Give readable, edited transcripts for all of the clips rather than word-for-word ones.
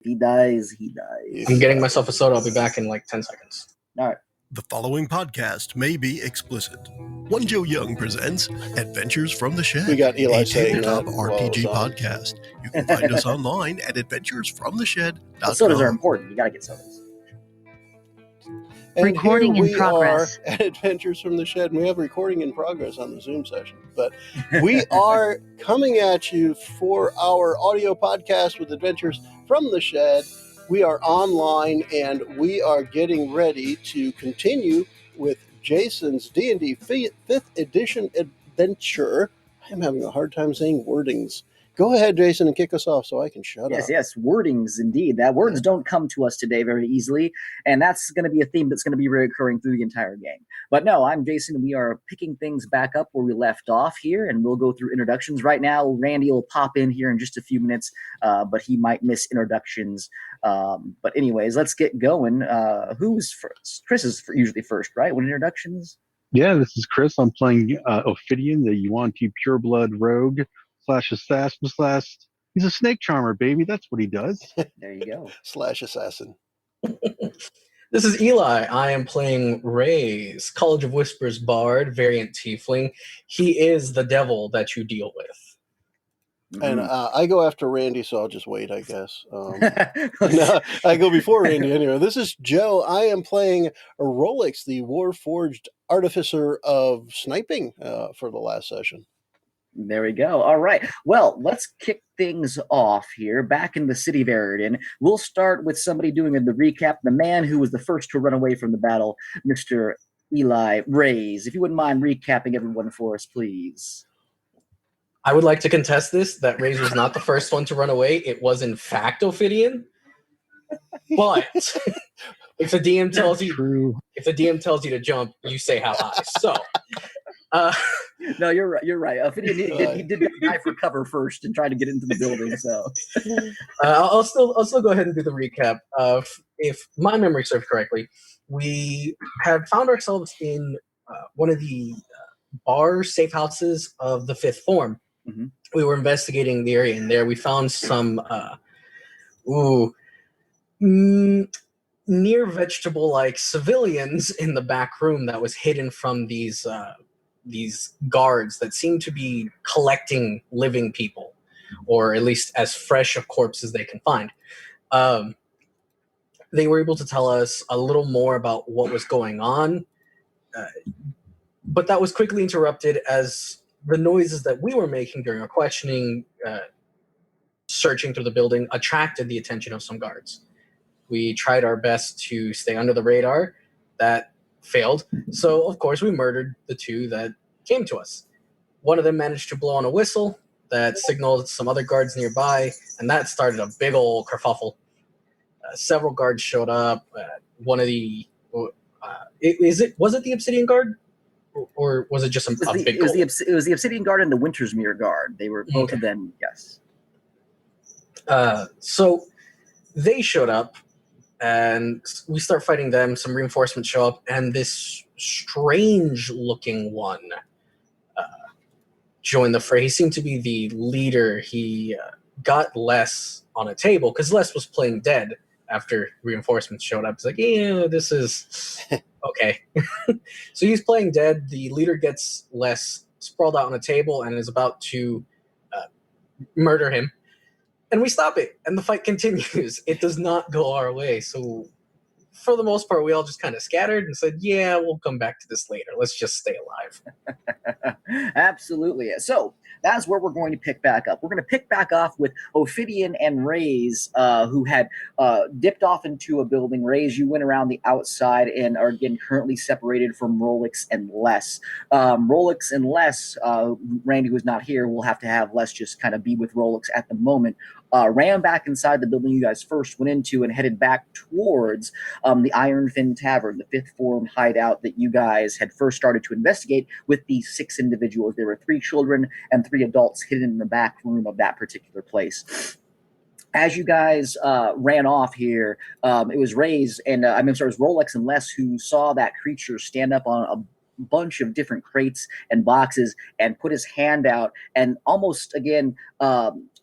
He dies, he dies. I'm getting myself a soda. I'll be back in like 10 seconds. All right. The following podcast may be explicit. One Joe Young presents Adventures from the Shed, We got Eli a saying tabletop that while it was RPG on. podcast. You can find us online at adventuresfromtheshed.com. Sodas are important. You got to get sodas. And Recording here in we progress. are at Adventures from the Shed, and we have recording in progress on the Zoom session. But we are coming at you for our audio podcast with Adventures from the Shed. We are online, and we are getting ready to continue with Jason's D&D 5th edition adventure. I'm having a hard time saying wordings. Go ahead, Jason, and kick us off so I can shut up. Yes, wordings indeed. That words don't come to us today very easily, and that's going to be a theme that's going to be reoccurring through the entire game. But no, I'm Jason. We are picking things back up where we left off here, and we'll go through introductions. Right now, Randy will pop in here in just a few minutes, but he might miss introductions. But anyways, let's get going. Who's first? Chris is usually first, right? When introductions? Yeah, this is Chris. I'm playing Ophidian, the Yuan-Ti pureblood rogue / assassin / he's a snake charmer, baby. That's what he does. There you go. / assassin. This is Eli. I am playing Ray's College of Whispers Bard, variant Tiefling. He is the devil that you deal with. And I go after Randy, so I'll just wait, I guess. No, I go before Randy anyway. This is Joe. I am playing Rolex, the Warforged Artificer of Sniping for the last session. There we go. All right. Well, let's kick things off here. Back in the city of Erridan, we'll start with somebody doing the recap. The man who was the first to run away from the battle, Mr. Eli Rays. If you wouldn't mind recapping everyone for us, please. I would like to contest this, that Rays was not the first one to run away. It was, in fact, Ophidian. But if the DM tells you to jump, you say how high. So... no, you're right. You're right. Ophidian, he did dive for cover first and try to get into the building. So I'll still go ahead and do the recap. If my memory serves correctly, we had found ourselves in one of the bar safe houses of the Fifth Form. Mm-hmm. We were investigating the area, and there we found some near vegetable-like civilians in the back room that was hidden from these guards that seem to be collecting living people, or at least as fresh of corpses as they can find. They were able to tell us a little more about what was going on, but that was quickly interrupted as the noises that we were making during our questioning, searching through the building, attracted the attention of some guards. We tried our best to stay under the radar. That failed. So, of course, we murdered the two that came to us. One of them managed to blow on a whistle that signaled some other guards nearby, and that started a big old kerfuffle. Several guards showed up. One of the... was it the Obsidian Guard? Or was it just a big it was the Obsidian Guard and the Wintersmere Guard. They were both of them, yes. So they showed up, and we start fighting them. Some reinforcements show up, and this strange-looking one joined the fray. He seemed to be the leader. He got Les on a table, because Les was playing dead after reinforcements showed up. He's like, yeah, this is okay. So he's playing dead. The leader gets Les sprawled out on a table and is about to murder him. And we stop it, and the fight continues. It does not go our way. So for the most part, we all just kind of scattered and said, yeah, we'll come back to this later. Let's just stay alive. Absolutely. So that's where we're going to pick back up. We're going to pick back off with Ophidian and Rays, who had dipped off into a building. Rays, you went around the outside and are again currently separated from Rolex and Les. Rolex and Les, Randy was not here. We'll have to have Les just kind of be with Rolex at the moment. Ran back inside the building you guys first went into and headed back towards the Ironfin Tavern, the Fifth Form hideout that you guys had first started to investigate with these 6 individuals. There were 3 children and 3 adults hidden in the back room of that particular place. As you guys ran off here, it was Rays and it was Rolex and Les who saw that creature stand up on bunch of different crates and boxes and put his hand out and almost again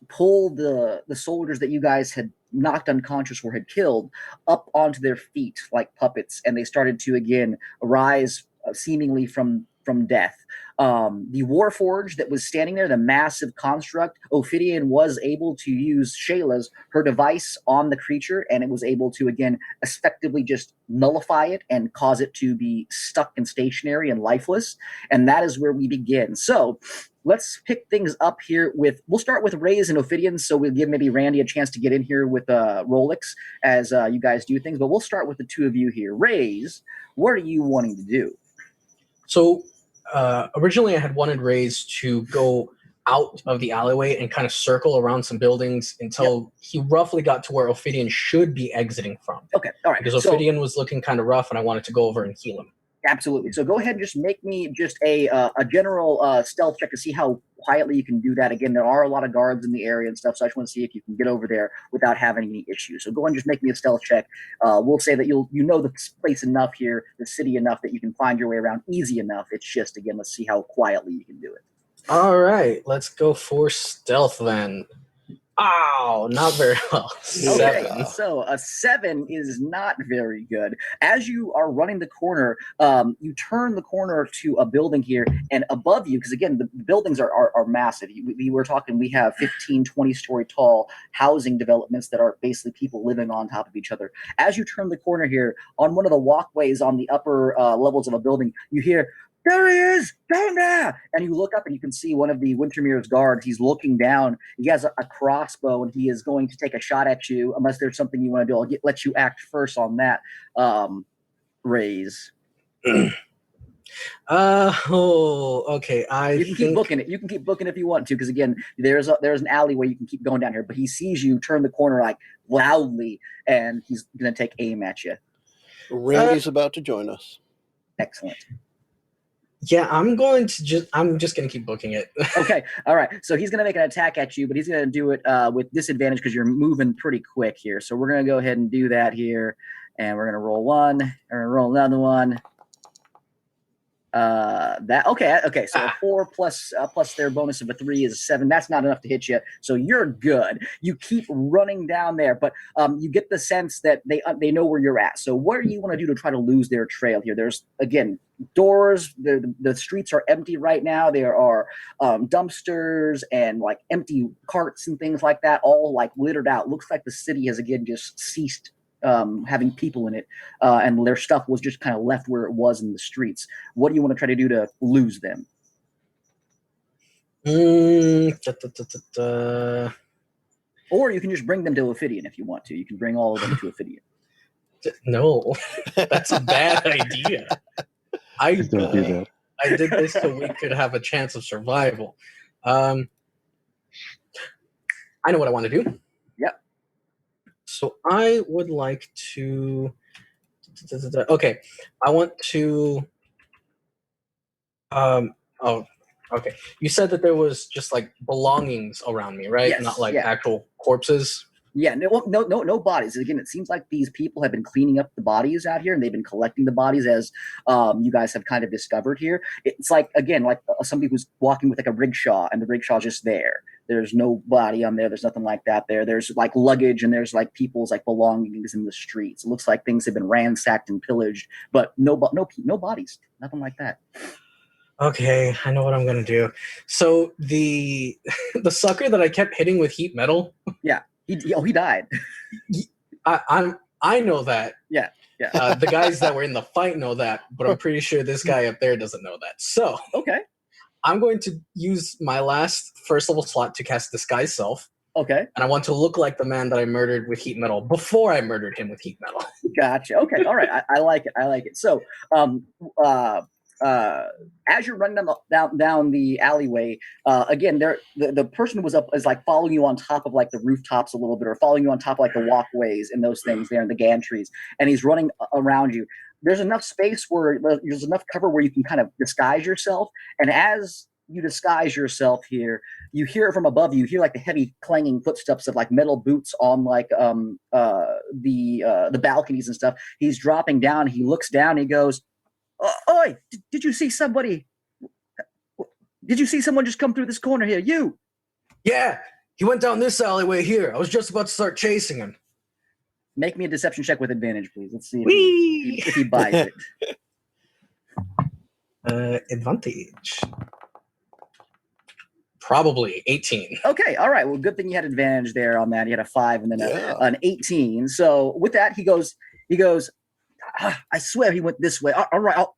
pull the soldiers that you guys had knocked unconscious or had killed up onto their feet like puppets, and they started to again rise seemingly from death. The Warforge that was standing there, the massive construct, Ophidian was able to use Shayla's, her device on the creature, and it was able to, again, effectively just nullify it and cause it to be stuck and stationary and lifeless. And that is where we begin. So let's pick things up here we'll start with Rays and Ophidian, so we'll give maybe Randy a chance to get in here with Rolex as you guys do things. But we'll start with the two of you here. Rays, what are you wanting to do? So originally I had wanted Rays to go out of the alleyway and kind of circle around some buildings until he roughly got to where Ophidian should be exiting from. Okay, all right. Because Ophidian was looking kind of rough and I wanted to go over and heal him. Absolutely. So go ahead and just make me just a general stealth check to see how quietly you can do that. Again, there are a lot of guards in the area and stuff, so I just want to see if you can get over there without having any issues. So go ahead and just make me a stealth check. We'll say that you know the place enough here, the city enough that you can find your way around easy enough. It's just, again, let's see how quietly you can do it. All right, let's go for stealth then. Oh, not very well. Okay, 7. so a 7 is not very good. As you are running the corner, you turn the corner to a building here, and above you, because again, the buildings are massive. We were talking, we have 15, 20-story tall housing developments that are basically people living on top of each other. As you turn the corner here, on one of the walkways on the upper levels of a building, you hear, "There he is, down there!" And you look up and you can see one of the Wintermere's guards. He's looking down. He has a crossbow and he is going to take a shot at you unless there's something you want to do. I'll let you act first on that, Rays. Okay. You can keep booking it. You can keep booking if you want to, because again, there's an alleyway you can keep going down here. But he sees you turn the corner like loudly, and he's going to take aim at you. Randy's about to join us. Excellent. Yeah, I'm just gonna keep booking it. Okay, all right. So he's gonna make an attack at you, but he's gonna do it with disadvantage because you're moving pretty quick here. So we're gonna go ahead and do that here, and we're gonna roll one. We're gonna roll another one. Okay. So a 4 plus their bonus of a 3 is a 7. That's not enough to hit you. So you're good. You keep running down there, but you get the sense that they know where you're at. So what do you want to do to try to lose their trail here? There's again doors. The streets are empty right now. There are dumpsters and like empty carts and things like that, all like littered out. Looks like the city has again just ceased having people in it, and their stuff was just kind of left where it was in the streets. What do you want to try to do to lose them? Or you can just bring them to Ophidian if you want to. You can bring all of them to Ophidian. No, that's a bad idea. Don't do that. I did this so we could have a chance of survival. I know what I want to do. Yep. So I would like to. Okay, I want to. Okay. You said that there was just like belongings around me, right? Yes, Not like yeah. actual corpses. Yeah, no bodies. Again, it seems like these people have been cleaning up the bodies out here, and they've been collecting the bodies as you guys have kind of discovered here. It's like, again, like somebody who's walking with like a rickshaw, and the rickshaw's just there. There's no body on there. There's nothing like that there. There's like luggage, and there's like people's like belongings in the streets. It looks like things have been ransacked and pillaged, but no bodies. Nothing like that. Okay, I know what I'm gonna do. So the sucker that I kept hitting with heat metal. Yeah. He died. I know that. Yeah. The guys that were in the fight know that, but I'm pretty sure this guy up there doesn't know that. So Okay. I'm going to use my last first level slot to cast Disguise Self, Okay. and I want to look like the man that I murdered with heat metal before I murdered him with heat metal. Gotcha. Okay. All right. I like it. So, as you're running down the alleyway, again, the person was up is like following you on top of like the rooftops a little bit, or following you on top of like the walkways and those things there in the gantries, and he's running around you. There's enough space where there's enough cover where you can kind of disguise yourself, and as you disguise yourself here, you hear from above you hear like the heavy clanging footsteps of like metal boots on like the balconies and stuff. He's dropping down. He looks down. He goes, Oi! Did you see somebody? Did you see someone just come through this corner here? You! Yeah, he went down this alleyway here. I was just about to start chasing him. Make me a deception check with advantage, please. Let's see Whee! if he buys it. Advantage. Probably 18. Okay, all right. Well, good thing you had advantage there on that. You had a 5 and then an 18. So with that, he goes, I swear he went this way. All right, I'll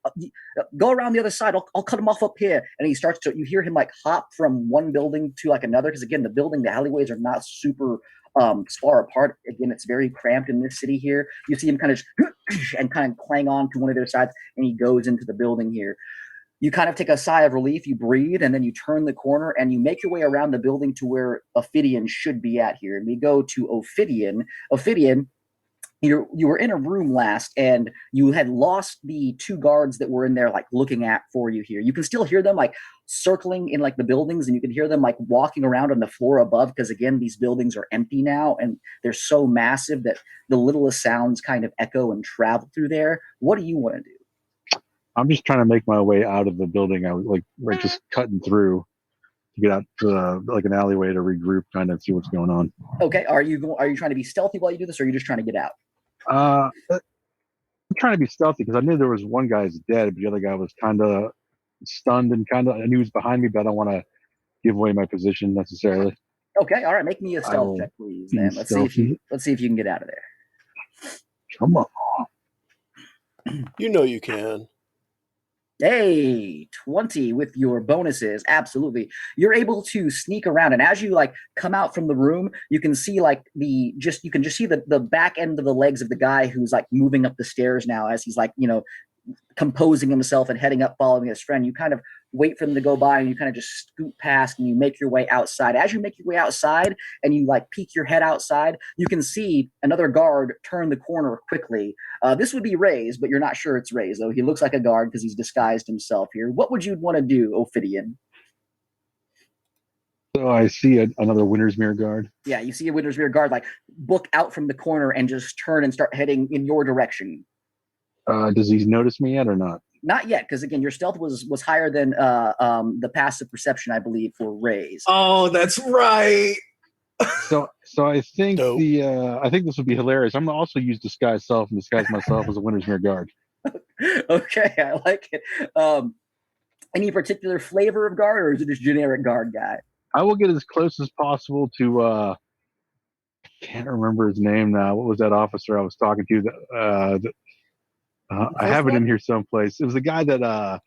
go around the other side. I'll cut him off up here. And he starts to, you hear him like hop from one building to like another. Because again, the alleyways are not super far apart. Again, it's very cramped in this city here. You see him kind of and kind of clang on to one of their sides, and he goes into the building here. You kind of take a sigh of relief, you breathe, and then you turn the corner and you make your way around the building to where Ophidian should be at here. And we go to Ophidian. Ophidian, you were in a room last, and you had lost the 2 guards that were in there, like looking at for you here. You can still hear them like circling in like the buildings, and you can hear them like walking around on the floor above, because again, these buildings are empty now, and they're so massive that the littlest sounds kind of echo and travel through there. What do you want to do? I'm just trying to make my way out of the building. I was like just cutting through to get out to like an alleyway to regroup, kind of see what's going on. Okay, are you trying to be stealthy while you do this, or are you just trying to get out? I'm trying to be stealthy because I knew there was one guy's dead, but the other guy was kind of stunned and I knew he was behind me, but I don't want to give away my position necessarily. Okay, all right. Make me a stealth check, please, man. Let's see if you can get out of there. Come on. You know you can. Hey, 20 with your bonuses. Absolutely. You're able to sneak around, and as you like come out from the room, you can see like you can just see the back end of the legs of the guy who's like moving up the stairs now as he's like, composing himself and heading up following his friend. You kind of wait for them to go by, and you kind of just scoot past, and you make your way outside. As you make your way outside and you like peek your head outside, you can see another guard turn the corner quickly. This would be Ray's, but you're not sure it's Ray's, though. He looks like a guard because he's disguised himself here. What would you want to do, Ophidian? So I see another Wintersmere guard. Yeah, you see a Wintersmere guard like book out from the corner and just turn and start heading in your direction. Does he notice me yet or not? Not yet, because again, your stealth was higher than the passive perception, I believe, for Ray's. Oh, that's right. So I think I think this would be hilarious. I'm gonna also use disguise self and disguise myself as a Wintersmere guard. Okay, I like it. Any particular flavor of guard, or is it just generic guard guy? I will get as close as possible to I can't remember his name now. What was that officer I was talking to? I have it in here someplace. It was the guy that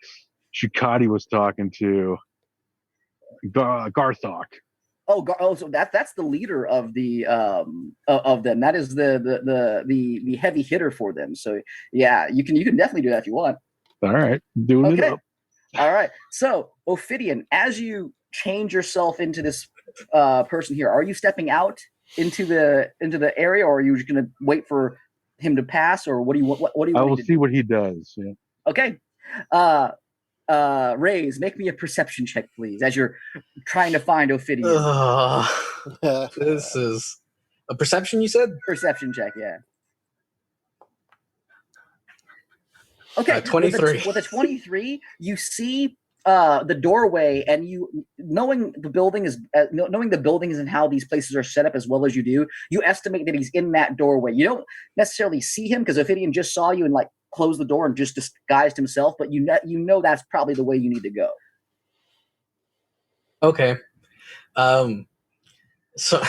Shukati was talking to, Garthok. So that's the leader of the of them. That is the heavy hitter for them. So yeah, you can definitely do that if you want. All right, doing it up. All right. So Ophidian, as you change yourself into this person here, are you stepping out into the area, or are you just going to wait for him to pass, or what do you want? What do you? I will see what he does. Yeah. Okay. Rays, make me a perception check, please, as you're trying to find Ophidian. This is a perception, you said? Perception check, yeah. Okay, 23. With a 23, you see the doorway, and knowing the building is and how these places are set up as well as you do, you estimate that he's in that doorway. You don't necessarily see him because Ophidian just saw you and like closed the door and just disguised himself, but you know that's probably the way you need to go. Okay. So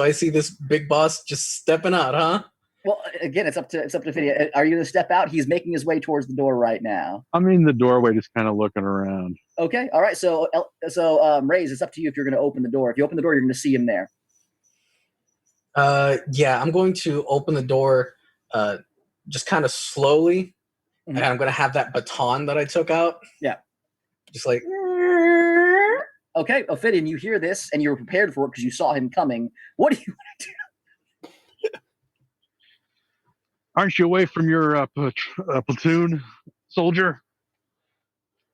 I see this big boss just stepping out, huh? Well, again, it's up to Ophidian. Are you going to step out? He's making his way towards the door right now. I'm in the doorway, just kind of looking around. Okay, all right. So Rays, it's up to you if you're going to open the door. If you open the door, you're going to see him there. Yeah, I'm going to open the door, just kind of slowly, and I'm going to have that baton that I took out. Yeah, just like. Okay, Ophidian, you hear this, and you're prepared for it because you saw him coming. What do you want to do? Aren't you away from your platoon, soldier?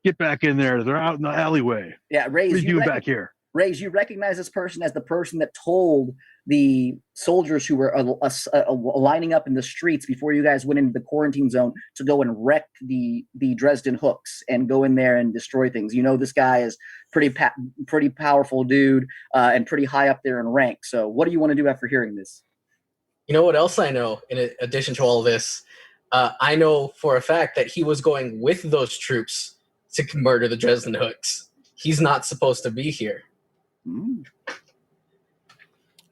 Get back in there. They're out in the alleyway. Yeah, Rays, what are you doing back here? Rays, you recognize this person as the person that told the soldiers who were lining up in the streets before you guys went into the quarantine zone to go and wreck the Dresden hooks and go in there and destroy things. You know, this guy is pretty powerful dude and pretty high up there in rank. So what do you want to do after hearing this? You know what else I know in addition to all this? I know for a fact that he was going with those troops to murder the Dresden hooks. He's not supposed to be here. Mm.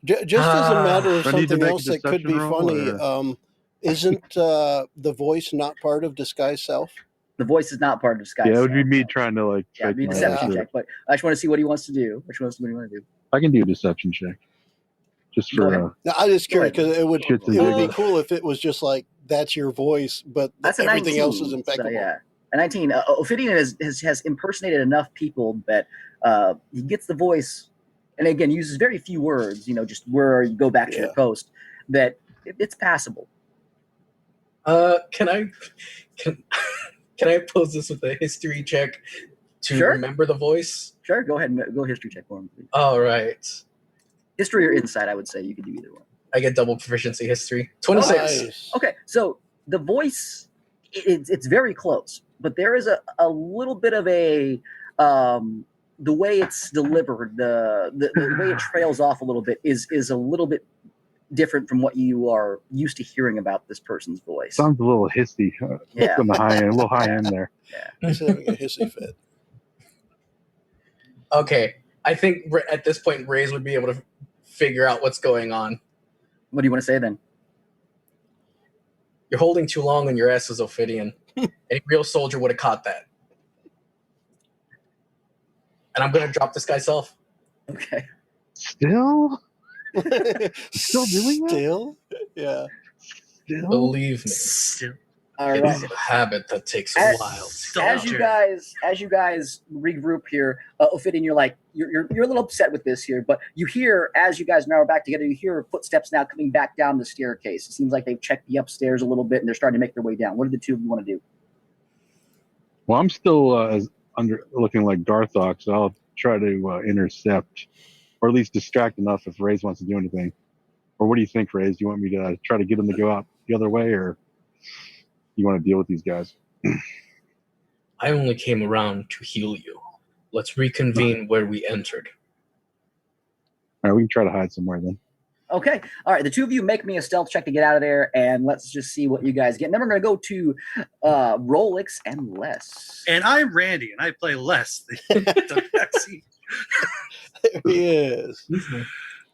Just as a matter of Do I need to something make a else that could be deception roll, funny, or- isn't the voice not part of disguise self? The voice is not part of disguise. Yeah, it would be self, me no. trying to like. Yeah, it'd be a fake my deception shit. check. But I just want to see what he wants to do. What do you want to do? I can do a deception check. Just Go ahead. for Now, I'm just curious Go ahead. because it would Shits and be giggles. cool if it was just like that's your voice, but That's a everything 19, else is impeccable. So, yeah, a 19. Ophidian has impersonated enough people that he gets the voice, and again uses very few words. You know, just where you go back to your Yeah. post. That it's passable. Can I pose this with a history check to Sure. remember the voice? Sure, go ahead and go history check for him, please. All right. History or insight, I would say you could do either one. I get double proficiency history. 26. Nice. Okay, so the voice, it's very close, but there is a little bit of a the way it's delivered, the way it trails off a little bit is a little bit different from what you are used to hearing about this person's voice. sounds a little hissy Yeah. on the high end, a little high end there. He's having a hissy fit. Okay. I think at this point, Rays would be able to figure out what's going on. What do you want to say then? You're holding too long on your S's, Ophidian. A real soldier would have caught that. And I'm going to drop this guy's self. Okay. Still? Still doing that? Still? Yeah. Still? Believe me. Still, All It right. is a habit that takes a As- while. As you guys regroup here, Ophidian, you're a little upset with this here, but you hear as you guys now are back together, you hear footsteps now coming back down the staircase. It seems like they've checked the upstairs a little bit and they're starting to make their way down. What do the two of you want to do? Well, I'm still looking like Darthok, so I'll try to intercept, or at least distract enough if Raze wants to do anything. Or what do you think, Raze? Do you want me to try to get them to go out the other way, or you want to deal with these guys? I only came around to heal you. Let's reconvene where we entered. All right, we can try to hide somewhere then. Okay. All right. The two of you make me a stealth check to get out of there, and let's just see what you guys get. And then we're going to go to Rolex and Les. and I'm Randy, and I play Les, the vaccine. There he is.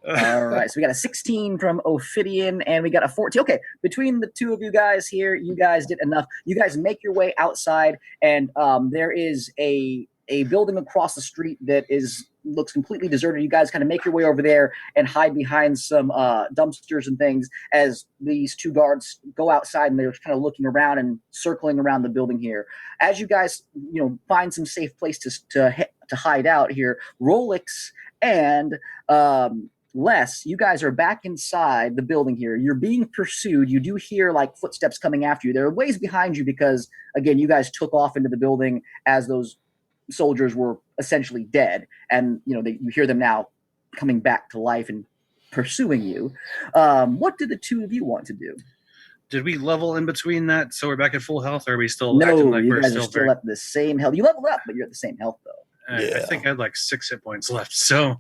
All right. So we got a 16 from Ophidian, and we got a 14. Okay. Between the two of you guys here, you guys did enough. You guys make your way outside, and there is a building across the street that looks completely deserted. You guys kind of make your way over there and hide behind some dumpsters and things as these two guards go outside, and they're kind of looking around and circling around the building here. As you guys, find some safe place to hide out here, Rolex and Les, you guys are back inside the building here. You're being pursued. You do hear like footsteps coming after you. They're ways behind you because, again, you guys took off into the building as those soldiers were essentially dead, and you hear them now coming back to life and pursuing you. What did the two of you want to do? Did we level in between that so we're back at full health, or are we still acting No, like you we're guys are still still at the same health. You leveled up, but you're at the same health though. I Yeah. think I had like 6 hit points left, so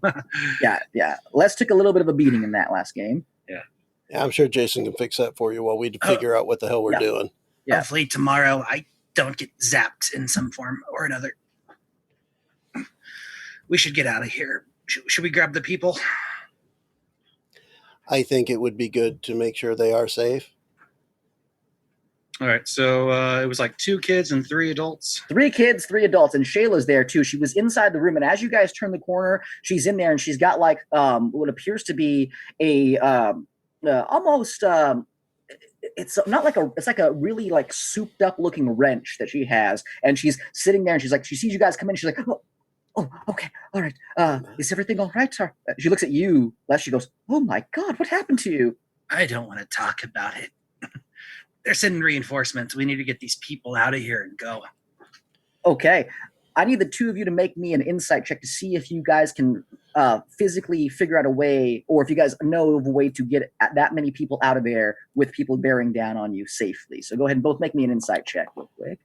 Yeah. Les took a little bit of a beating in that last game. Yeah, I'm sure Jason can fix that for you while we figure out what the hell we're Yeah. doing. Yeah. hopefully tomorrow I don't get zapped in some form or another. We should get out of here. Should we grab the people? I think it would be good to make sure they are safe. All right, so it was like 2 kids and 3 adults. 3 kids, 3 adults, and Shayla's there too. She was inside the room, and as you guys turn the corner, she's in there, and she's got like what appears to be a almost it's not like it's like a really like souped up looking wrench that she has, and she's sitting there, and she's like, she sees you guys come in, she's like, oh, okay, all right, is everything all right, sir? She looks at you, Les. She goes, oh my God, what happened to you? I don't want to talk about it. They're sending reinforcements. We need to get these people out of here and go. Okay. I need the two of you to make me an insight check to see if you guys can physically figure out a way, or if you guys know of a way to get that many people out of there with people bearing down on you safely. So go ahead and both make me an insight check real quick.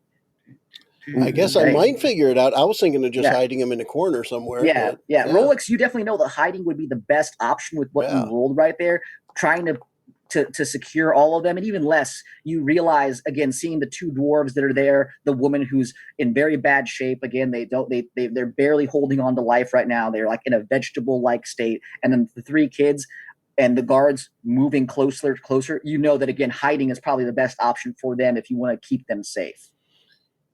I guess I might figure it out. I was thinking of just hiding him in a corner somewhere. Yeah, but, yeah. Rolex, you definitely know that hiding would be the best option with what you rolled right there. Trying to secure all of them, and even less, you realize again, seeing the two dwarves that are there, the woman who's in very bad shape. Again, they're barely holding on to life right now. They're like in a vegetable-like state, and then the three kids and the guards moving closer. You know that again, hiding is probably the best option for them if you want to keep them safe.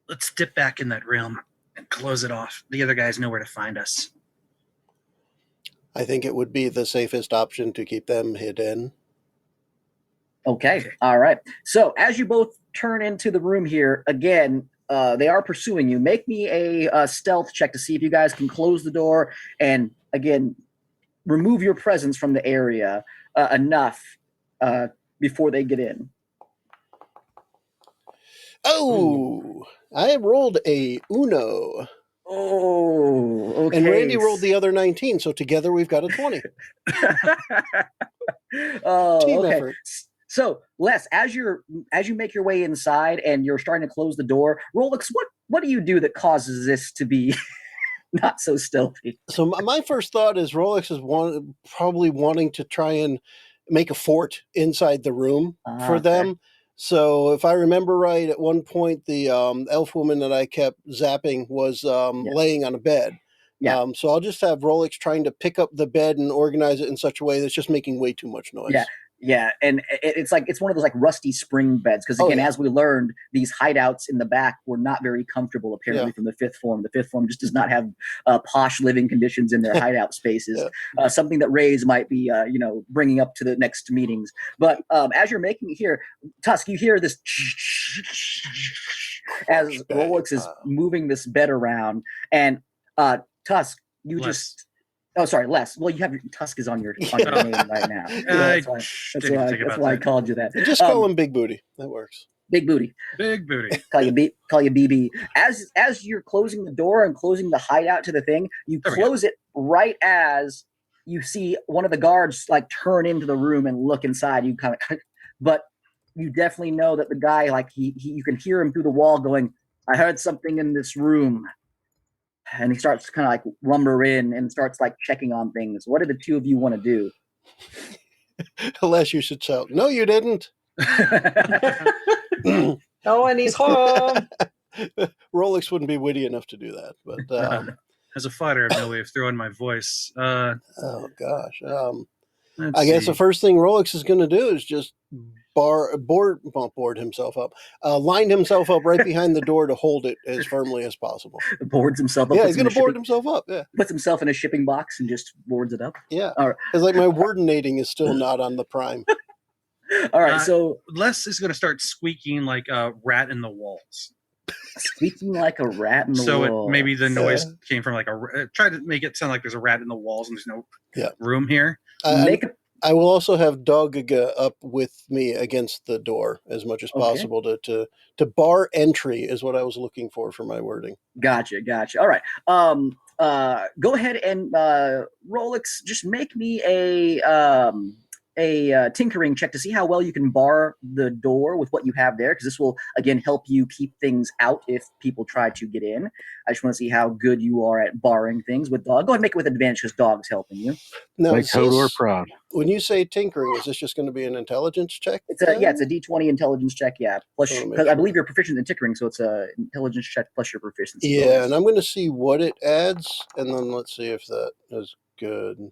Let's dip back in that realm and close it off. The other guys know where to find us. I think it would be the safest option to keep them hidden. Okay. All right. So as you both turn into the room here, again, they are pursuing you. Make me a stealth check to see if you guys can close the door and, again, remove your presence from the area enough before they get in. Oh, I rolled a Uno. Oh, okay. And Randy rolled the other 19, so together we've got a 20. Team effort. So, Les, as you make your way inside and you're starting to close the door, Rolex, what do you do that causes this to be not so stealthy? So my first thought is Rolex is probably wanting to try and make a fort inside the room for them. Okay. So if I remember right, at one point the elf woman that I kept zapping was laying on a bed. Yeah. So I'll just have Rolex trying to pick up the bed and organize it in such a way that's just making way too much noise. Yeah, and it's one of those like rusty spring beds because again, as we learned, these hideouts in the back were not very comfortable. Apparently, from the fifth form, just does not have posh living conditions in their hideout spaces. Something that Rays might be, bringing up to the next meetings. But as you're making it here, Tusk, you hear this as Rolex is moving this bed around, and Tusk, you just. Oh, sorry, Les. Well, you have your Tusk is on your name right now. That's why I called you that. Just call him Big Booty. That works. Big Booty. Big Booty. Call you BB. As you're closing the door and closing the hideout to the thing, you close it right as you see one of the guards like turn into the room and look inside. You kind of, but you definitely know that the guy you can hear him through the wall going, "I heard something in this room." And he starts kind of like lumber in and starts like checking on things. What do the two of you want to do? Unless you should shout, "No, you didn't." No one is home. Rolex wouldn't be witty enough to do that. But as a fighter, I have no way of throwing my voice. Oh gosh. I guess the first thing Rolex is going to do is just board himself up, line himself up right behind the door to hold it as firmly as possible. Boards himself up. Yeah, he's going to board himself up. Yeah, puts himself in a shipping box and just boards it up. Yeah, it's like my wordinating is still not on the prime. All right, so Les is going to start squeaking like a rat in the walls. Squeaking like a rat in the walls. So maybe the noise came from like try to make it sound like there's a rat in the walls and there's no room here. I will also have Dogga up with me against the door as much as possible to bar entry is what I was looking for my wording. Gotcha. All right. Go ahead and Rolex, just make me a tinkering check to see how well you can bar the door with what you have there, because this will again help you keep things out if people try to get in. I just want to see how good you are at barring things with Dog. Go ahead and make it with advantage because Dog's helping you. Now, like Hodor proud. When you say tinkering, is this just going to be an intelligence check? It's a D20 intelligence check. Yeah, plus because I believe you're proficient in tinkering, so it's a intelligence check plus your proficiency. Yeah, and I'm going to see what it adds, and then let's see if that is good.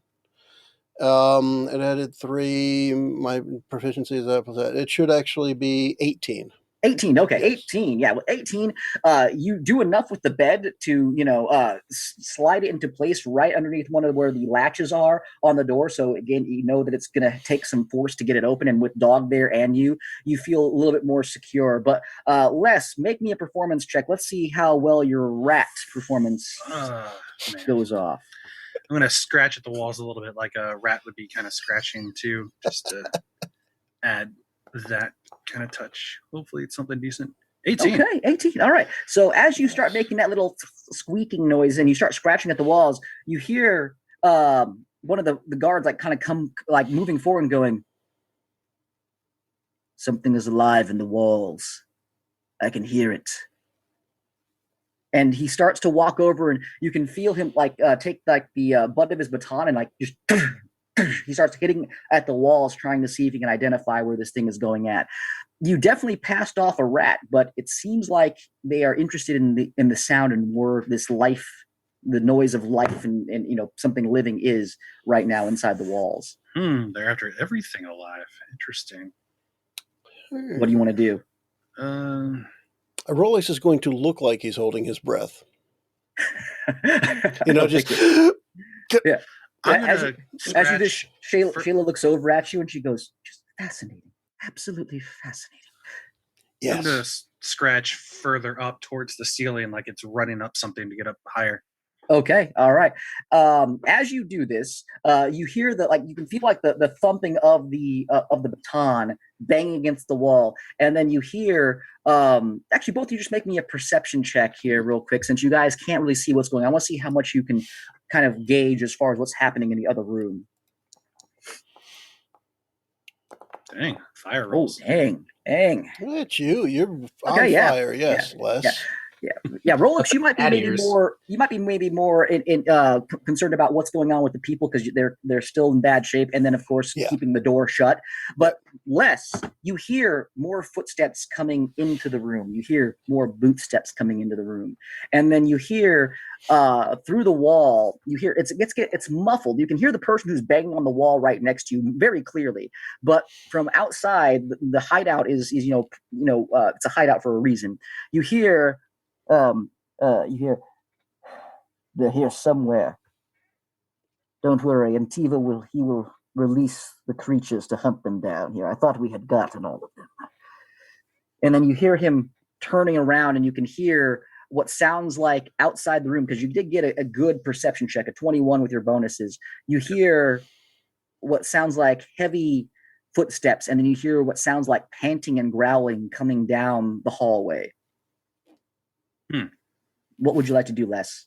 It added 3. My proficiency is up with that. It should actually be 18. 18. Okay, yes. 18. Yeah, with 18, you do enough with the bed to slide it into place right underneath one of where the latches are on the door. So again, you know that it's going to take some force to get it open, and with Dog there and you feel a little bit more secure. But Les, make me a performance check. Let's see how well your rat performance goes off. I'm going to scratch at the walls a little bit like a rat would be kind of scratching too, just to add that kind of touch. Hopefully it's something decent. 18. Okay, 18. All right. So as you start making that little squeaking noise and you start scratching at the walls, you hear one of the guards like kind of come like moving forward and going, something is alive in the walls. I can hear it. And he starts to walk over, and you can feel him like take like the butt of his baton and like just he starts hitting at the walls, trying to see if he can identify where this thing is going at. You definitely passed off a rat, but it seems like they are interested in the sound and where this life, the noise of life, and something living is right now inside the walls. They're after everything alive. Interesting. What do you want to do? Rolex is going to look like he's holding his breath. Just yeah. I'm As gonna you just, Shayla looks over at you and she goes, just fascinating, absolutely fascinating. Yes. I'm gonna scratch further up towards the ceiling, like it's running up something to get up higher. Okay, all right. As you do this, you hear you can feel like the thumping of the baton banging against the wall, and then you hear actually both of you just make me a perception check here real quick, since you guys can't really see what's going on. I want to see how much you can kind of gauge as far as what's happening in the other room. Dang, fire rolls. Oh, dang. That's you. You're on fire. Yes, Les. Yeah. Rolex, you might be maybe more concerned about what's going on with the people because they're still in bad shape, and then of course keeping the door shut. But Les, you hear more footsteps coming into the room. You hear more boot steps coming into the room, and then you hear through the wall. You hear it's muffled. You can hear the person who's banging on the wall right next to you very clearly. But from outside, the hideout is it's a hideout for a reason. You hear. They're here somewhere. Don't worry, Antiva will release the creatures to hunt them down here. I thought we had gotten all of them. And then you hear him turning around, and you can hear what sounds like outside the room, because you did get a good perception check, a 21 with your bonuses. You hear what sounds like heavy footsteps, and then you hear what sounds like panting and growling coming down the hallway. What would you like to do, Les?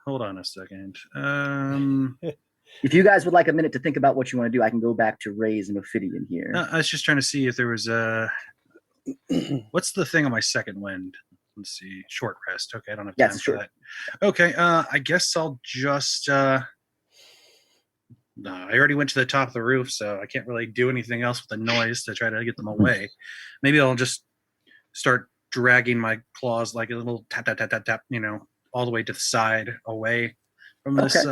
Hold on a second. If you guys would like a minute to think about what you want to do, I can go back to Rays and Ophidian here. I was just trying to see if there was what's the thing on my second wind? Let's see. Short rest. Okay, I don't have time for that. Okay, I guess I'll just I already went to the top of the roof, so I can't really do anything else with the noise to try to get them away. Maybe I'll just start dragging my claws like a little tap, tap, tap, tap, tap, all the way to the side away from this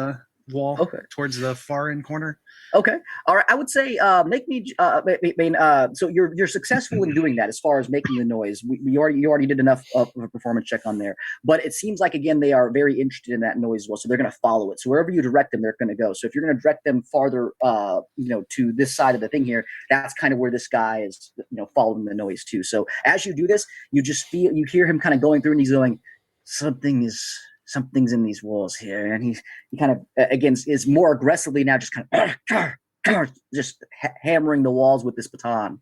wall towards the far end corner. Okay. All right. I would say make me. So you're successful in doing that as far as making the noise. You already did enough of a performance check on there, but it seems like again they are very interested in that noise as well. So they're going to follow it. So wherever you direct them, they're going to go. So if you're going to direct them farther, to this side of the thing here, that's kind of where this guy is, following the noise too. So as you do this, you hear him kind of going through, and he's going, something's in these walls here, and he kind of again is more aggressively now, just kind of just hammering the walls with this baton.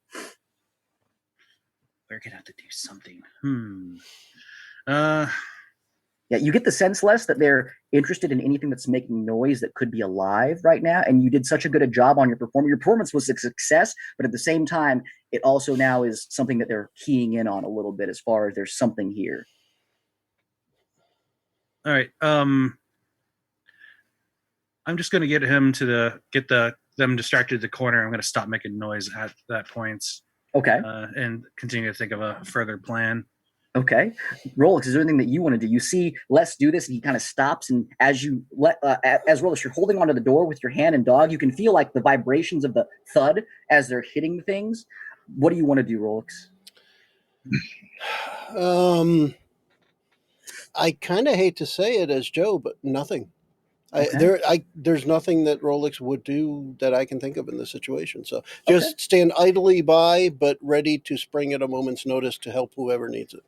We're gonna have to do something. Yeah, you get the sense, Les, that they're interested in anything that's making noise that could be alive right now, and you did such a good job on your performance. Your performance was a success, but at the same time, it also now is something that they're keying in on a little bit as far as there's something here. All right. I'm just going to get him get them distracted to the corner. I'm going to stop making noise at that point. Okay. And continue to think of a further plan. Okay. Rolex, is there anything that you want to do? You see Les do this, and he kind of stops, and as Rolex, you're holding onto the door with your hand and dog, you can feel like the vibrations of the thud as they're hitting things. What do you want to do, Rolex? I kind of hate to say it as Joe, but nothing. There's nothing that Rolex would do that I can think of in this situation. So just stand idly by, but ready to spring at a moment's notice to help whoever needs it.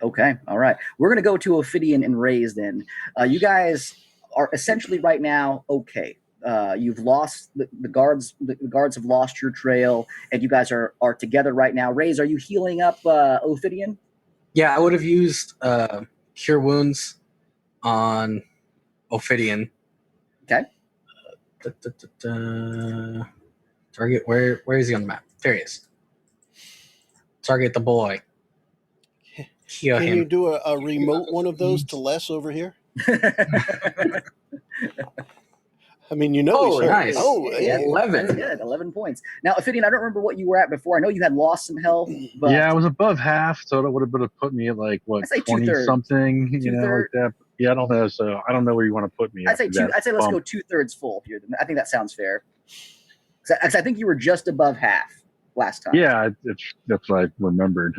Okay. All right. We're going to go to Ophidian and Rays then. You guys are essentially right now okay. You've lost the guards. The guards have lost your trail, and you guys are together right now. Raze, are you healing up Ophidian? Yeah, I would have used Cure Wounds on Ophidian. Okay. Target, where is he on the map? There he is. Target the boy. Heal Can him. you do a remote one of those to Les over here? I mean, he's hurt. Nice. Oh, Yeah, hey. 11. That's good. 11 points. Now, Ophidian, I don't remember what you were at before. I know you had lost some health, but Yeah, I was above half, so that would have put me at like I'd say 20 2/3. something, like 2/3. that. Yeah, I don't know. So I don't know where you want to put me. I'd say let's go 2/3 full here. I think that sounds fair. Because I think you were just above half last time. Yeah, that's what I remembered.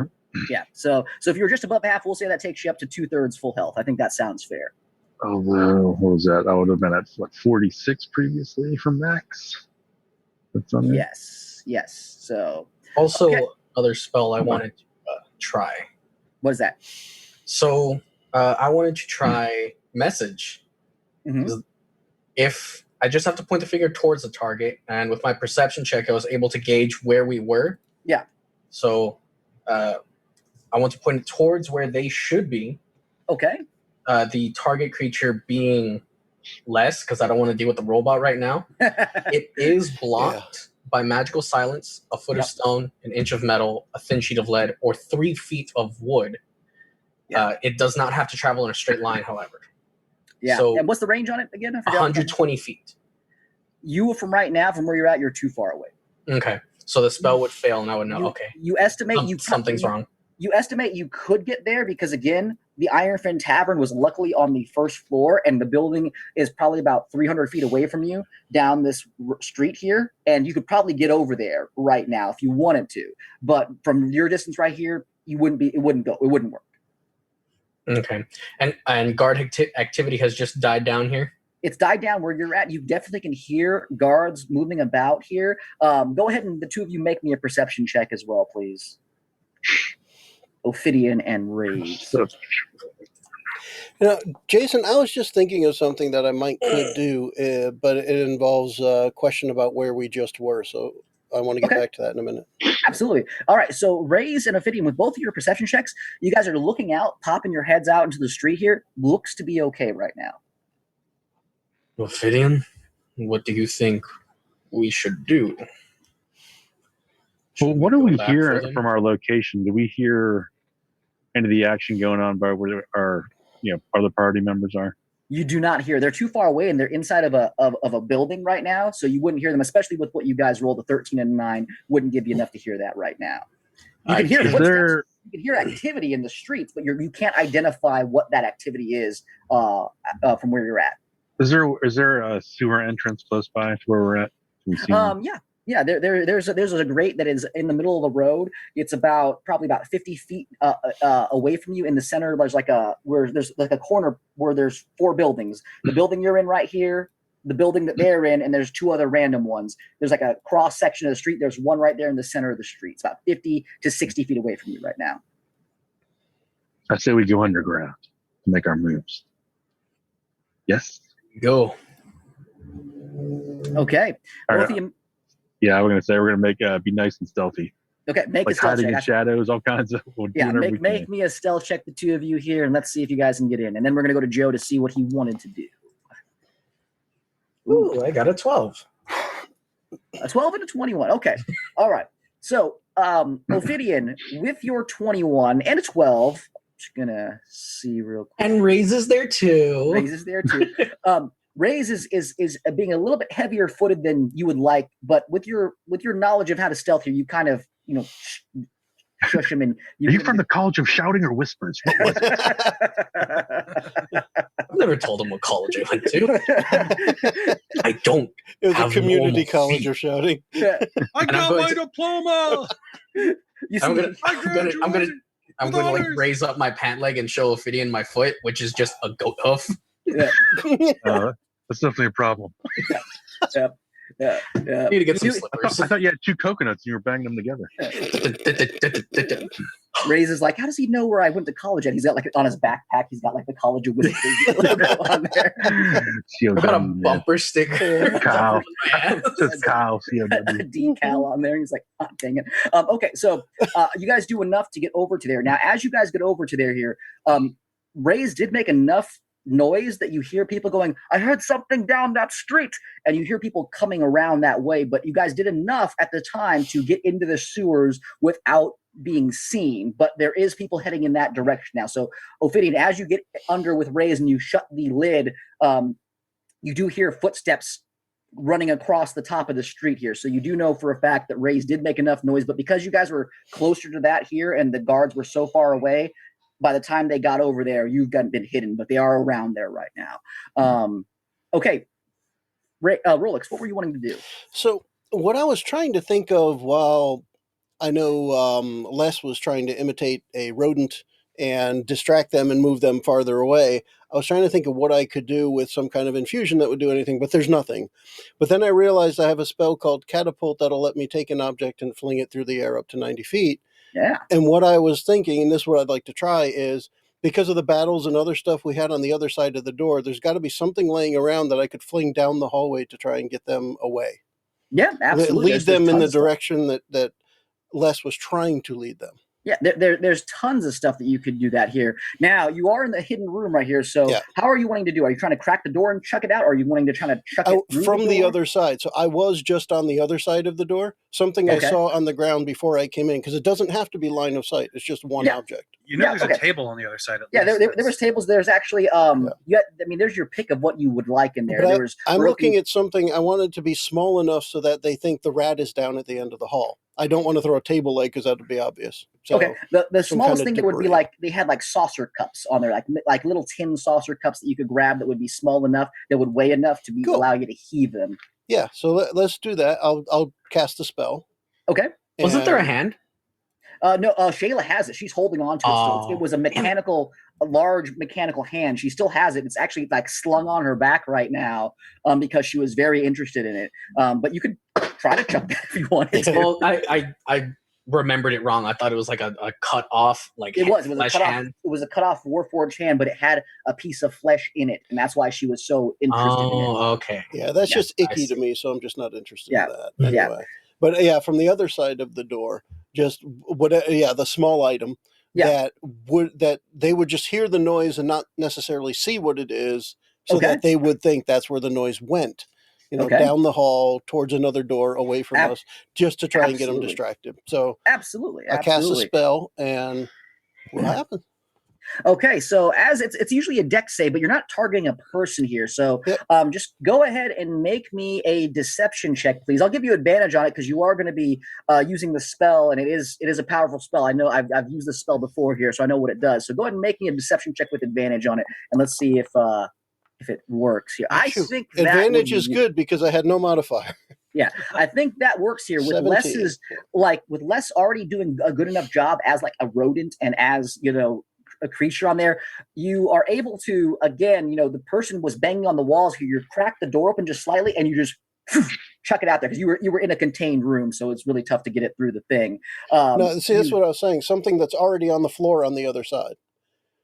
Yeah. So if you were just above half, we'll say that takes you up to 2/3 full health. I think that sounds fair. Although, what was that? I would have been at 46 previously from max. That's on it. Yes. So Also, okay. Other spell I wanted to try. What is that? So I wanted to try Message. Mhm. If I just have to point the finger towards the target, and with my perception check, I was able to gauge where we were. Yeah. So I want to point it towards where they should be. Okay. The target creature being less, because I don't want to deal with the robot right now. It is blocked by magical silence, a foot of stone, an inch of metal, a thin sheet of lead, or 3 feet of wood. Yeah. It does not have to travel in a straight line, however. Yeah. So, and what's the range on it again? I forgot. 120 feet. You from right now, from where you're at, you're too far away. Okay. So the spell would fail, and I would know. Okay. You estimate something's wrong. You estimate you could get there because, again, the Ironfin Tavern was luckily on the first floor, and the building is probably about 300 feet away from you down this street here, and you could probably get over there right now if you wanted to. But from your distance right here, it wouldn't work. Okay. And guard activity has just died down here? It's died down where you're at. You definitely can hear guards moving about here. Go ahead and the two of you make me a perception check as well, please. Ophidian and Rage. Jason, I was just thinking of something that I could do, but it involves a question about where we just were. So I want to get back to that in a minute. Absolutely. All right. So Ray's and Ophidian, with both of your perception checks, you guys are looking out, popping your heads out into the street here. Looks to be okay right now. Ophidian, what do you think we should do? Well, what do we hear from our location? Do we hear any of the action going on by where our other party members are? You do not hear. They're too far away, and they're inside of a building right now, so you wouldn't hear them, especially with what you guys rolled. The 13 and 9 wouldn't give you enough to hear that right now. You can hear footsteps. You can hear activity in the streets, but you can't identify what that activity is from where you're at. Is there a sewer entrance close by to where we're at? Yeah. There's a grate that is in the middle of the road. It's probably about 50 feet away from you. In the center, there's like a corner where there's 4 buildings. The building you're in right here, the building that they're in, and there's 2 other random ones. There's like a cross section of the street. There's one right there in the center of the street. It's about 50 to 60 feet away from you right now. I say we go underground to make our moves. Yes. Go. Okay. Yeah, we're gonna make be nice and stealthy. Okay, make a stealth hiding check. in shadows, all kinds of. Make me a stealth check, the two of you here, and let's see if you guys can get in. And then we're gonna go to Joe to see what he wanted to do. Ooh, I got a 12. A 12 and a 21. Okay, all right. So, Ophidian, with your 21 and a 12, just gonna see real quick. And Raises there too. Raise is being a little bit heavier footed than you would like, but with your knowledge of how to stealth here, you kind of shush him. And are you from the College of Shouting or Whispers? What was it? I've never told him what college I went to. I don't. It was a community college of shouting. I got my diploma. I'm gonna like raise up my pant leg and show Ophidian my foot, which is just a goat hoof. Yeah. That's definitely a problem. Yeah. Need to get some slippers. I thought you had 2 coconuts and you were banging them together. Ray's is like, how does he know where I went to college? And he's got like on his backpack, he's got like the College of Wizardry logo on there. I got a bumper sticker. Kyle. on my ass. Says Kyle. A decal on there. He's like, oh, dang it. Okay, so you guys do enough to get over to there. Now, as you guys get over to there here, Ray's did make enough noise that you hear people going, I heard something down that street, and you hear people coming around that way, but you guys did enough at the time to get into the sewers without being seen, but there is people heading in that direction now. So Ophidian, as you get under with Ray's and you shut the lid, you do hear footsteps running across the top of the street here. So you do know for a fact that Ray's did make enough noise, but because you guys were closer to that here and the guards were so far away, by the time they got over there, you've been hidden, but they are around there right now. Okay. Ray, Rolex, what were you wanting to do? So what I was trying to think of while I know Les was trying to imitate a rodent and distract them and move them farther away, I was trying to think of what I could do with some kind of infusion that would do anything, but there's nothing. But then I realized I have a spell called Catapult that'll let me take an object and fling it through the air up to 90 feet. Yeah. And what I was thinking, and this is what I'd like to try, is because of the battles and other stuff we had on the other side of the door, there's got to be something laying around that I could fling down the hallway to try and get them away. Yeah, absolutely. Lead them in the direction that Les was trying to lead them. Yeah, there's tons of stuff that you could do that here. Now, you are in the hidden room right here, so Yeah. how are you wanting to do? Are you trying to crack the door and chuck it out, or are you wanting to try to chuck it through from the door? other side? So I was just on the other side of the door, something I Okay. saw on the ground before I came in, because it doesn't have to be line of sight. It's just one Yeah. object. You know, Yeah, there's okay. a table on the other side. At Yeah, least. there was tables. There's actually, there's your pick of what you would like in there. But There was I'm broken- looking at something I wanted to be small enough so that they think the rat is down at the end of the hall. I don't want to throw a table leg because that would be obvious. So, okay, the some smallest kind of thing that would be debris. like, they had like saucer cups on there, like little tin saucer cups that you could grab that would be small enough, that would weigh enough to Cool. allow you to heave them. Yeah, so let's do that. I'll cast a spell. Okay. Wasn't there a And- hand? No, Shayla has it. She's holding on to it still. Oh. It was a large mechanical hand. She still has it. It's actually like slung on her back right now because she was very interested in it. But you could try to chuck that if you wanted to. Well, I remembered it wrong. I thought it was like a cut off, like It was a flesh cut off. hand. It was a cut off Warforged hand, but it had a piece of flesh in it, and that's why she was so interested in it. Oh, okay. Yeah, that's Yeah, just I icky to see. me, so I'm just not interested Yeah. in that. Yeah. Anyway. But yeah, from the other side of the door, just the small item Yeah. that they would just hear the noise and not necessarily see what it is, so Okay. that they would think that's where the noise went. Okay. Down the hall towards another door away from us, just to try and get them Absolutely. distracted. So Absolutely. I cast a Absolutely. spell, and what happened? Okay, so as it's usually a dex save, but you're not targeting a person here. So Yep. just go ahead and make me a deception check, please. I'll give you advantage on it because you are going to be using the spell, and it is a powerful spell. I know I've used this spell before here, so I know what it does. So go ahead and make me a deception check with advantage on it, and let's see if it works here. I Shoot. think that Advantage would is be- good because I had no modifier. Yeah, I think that works here with 17. Les's with Les already doing a good enough job as like a rodent and as a creature on there. You are able to again, the person was banging on the walls here. You crack the door open just slightly, and you just chuck it out there because you were in a contained room, so it's really tough to get it through the thing. No, see, that's what I was saying. Something that's already on the floor on the other side.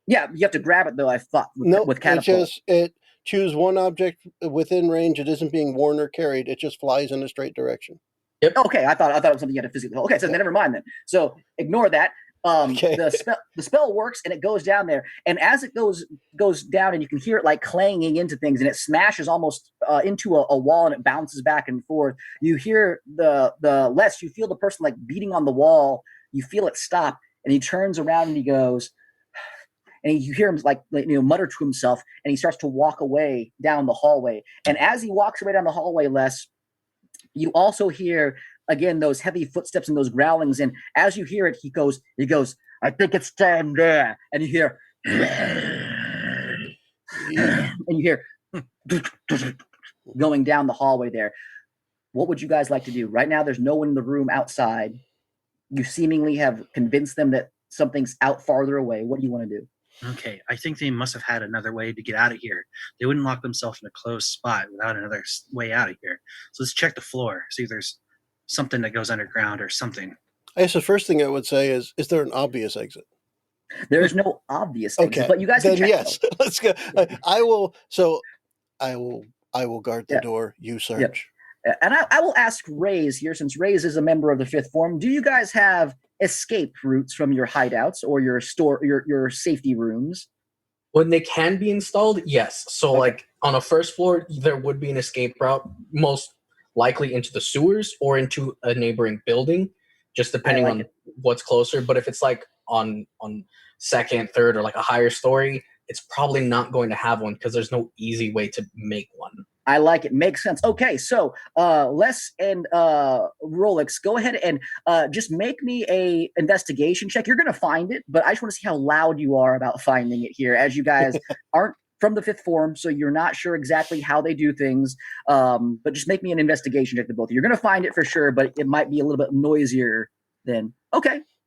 Yeah, you have to grab it though. I thought with catapult. It choose one object within range. It isn't being worn or carried. It just flies in a straight direction. Okay, I thought it was something you had to physically hold. Okay, so Yeah. then never mind then. So ignore that. Okay. The spell works and it goes down there, and as it goes down, and you can hear it like clanging into things, and it smashes almost into a wall, and it bounces back and forth. You hear the you feel the person like beating on the wall. You feel it stop, and he turns around and he goes, and you hear him like mutter to himself, and he starts to walk away down the hallway. And as he walks away down the hallway, you also hear again those heavy footsteps and those growlings. And as you hear it, he goes, I think it's time there. And you hear, Yeah. and you hear going down the hallway there. What would you guys like to do? Right now, there's no one in the room outside. You seemingly have convinced them that something's out farther away. What do you want to do? Okay, I think they must have had another way to get out of here. They wouldn't lock themselves in a closed spot without another way out of here. So let's check the floor, see if there's something that goes underground or something. I guess the first thing I would say is there an obvious exit? There is no obvious Okay, exit, but you guys can then check. yes, Though. let's go. I will. So I will guard the Yeah. door. You search. And I will ask Rays here, since Rays is a member of the Fifth Form. Do you guys have escape routes from your hideouts or your your safety rooms? When they can be installed, yes. So, like on a first floor, there would be an escape route, most likely into the sewers or into a neighboring building, just depending on what's closer. But if it's like on second, third, or like a higher story, it's probably not going to have one because there's no easy way to make one. I like it. Makes sense. Okay, so Les and Rolex, go ahead and just make me a investigation check. You're going to find it, but I just want to see how loud you are about finding it here, as you guys aren't from the Fifth Form, so you're not sure exactly how they do things. But just make me an investigation check to both of you. You're going to find it for sure, but it might be a little bit noisier than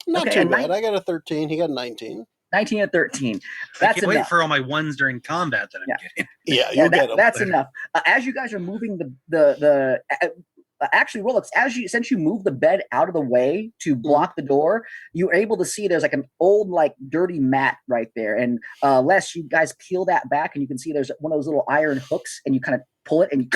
Not too bad. I got a 13. He got a 19. 19 and 13. That's enough. Wait for all my ones during combat that I'm getting. Yeah, you'll get them. That's enough. As you guys are moving actually, Rolex, since you move the bed out of the way to block the door, you're able to see there's like an old, like dirty mat right there. And Les, you guys peel that back, and you can see there's one of those little iron hooks, and you kind of pull it, and you.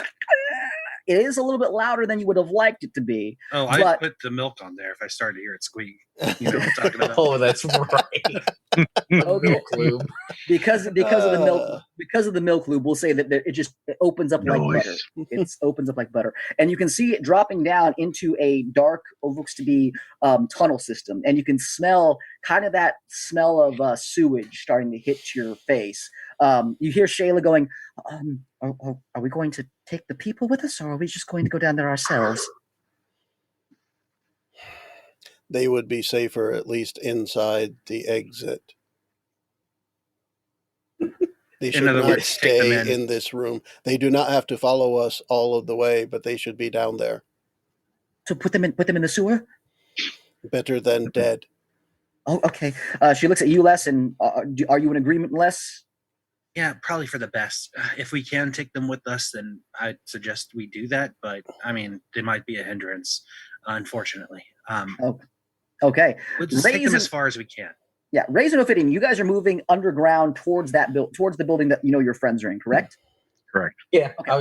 It is a little bit louder than you would have liked it to be. Oh, I put the milk on there if I started to hear it squeak. You know what I'm talking about? Oh, that's right. Milk lube. Because of the milk lube, we'll say that it opens up like butter. It opens up like butter, and you can see it dropping down into a dark, what looks to be tunnel system, and you can smell kind of that smell of sewage starting to hit your face. You hear Shayla going, are we going to take the people with us, or are we just going to go down there ourselves? They would be safer at least inside the exit. They should not stay in this room. They do not have to follow us all of the way, but they should be down there. So put them in the sewer? Better than dead. Oh, okay. She looks at you, Les, and are you in agreement, Les? Yeah, probably for the best. If we can take them with us, then I'd suggest we do that. But I mean, they might be a hindrance, unfortunately. Okay. Let's take them as far as we can. Yeah, Rays and Ophidian, you guys are moving underground towards towards the building that your friends are in, correct? Correct. Yeah, okay.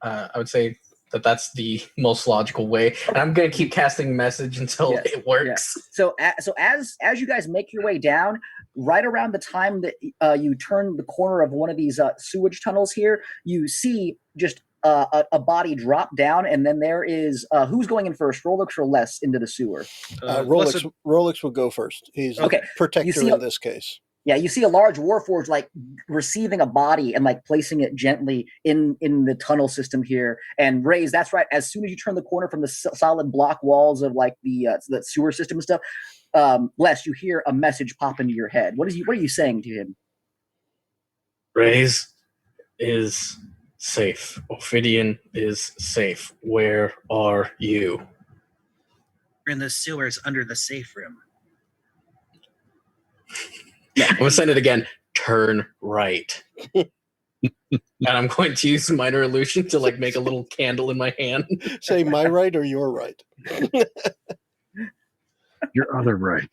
I would say that that's the most logical way, and I'm gonna keep casting message until it works. Yeah. So as you guys make your way down, right around the time that you turn the corner of one of these sewage tunnels here, you see just a body drop down, and then there is who's going in first, Rolex or Les, into the sewer? Rolex will go first. He's a protector in this case. Yeah, you see a large warforged like receiving a body and like placing it gently in the tunnel system here. And Rays, that's right. As soon as you turn the corner from the solid block walls of like the sewer system and stuff, Les, you hear a message pop into your head. What are you saying to him? Rays is safe. Ophidian is safe. Where are you? We're in the sewers under the safe room. I'm going to send it again. Turn right. And I'm going to use minor illusion to like make a little candle in my hand. Say my right or your right? Your other right.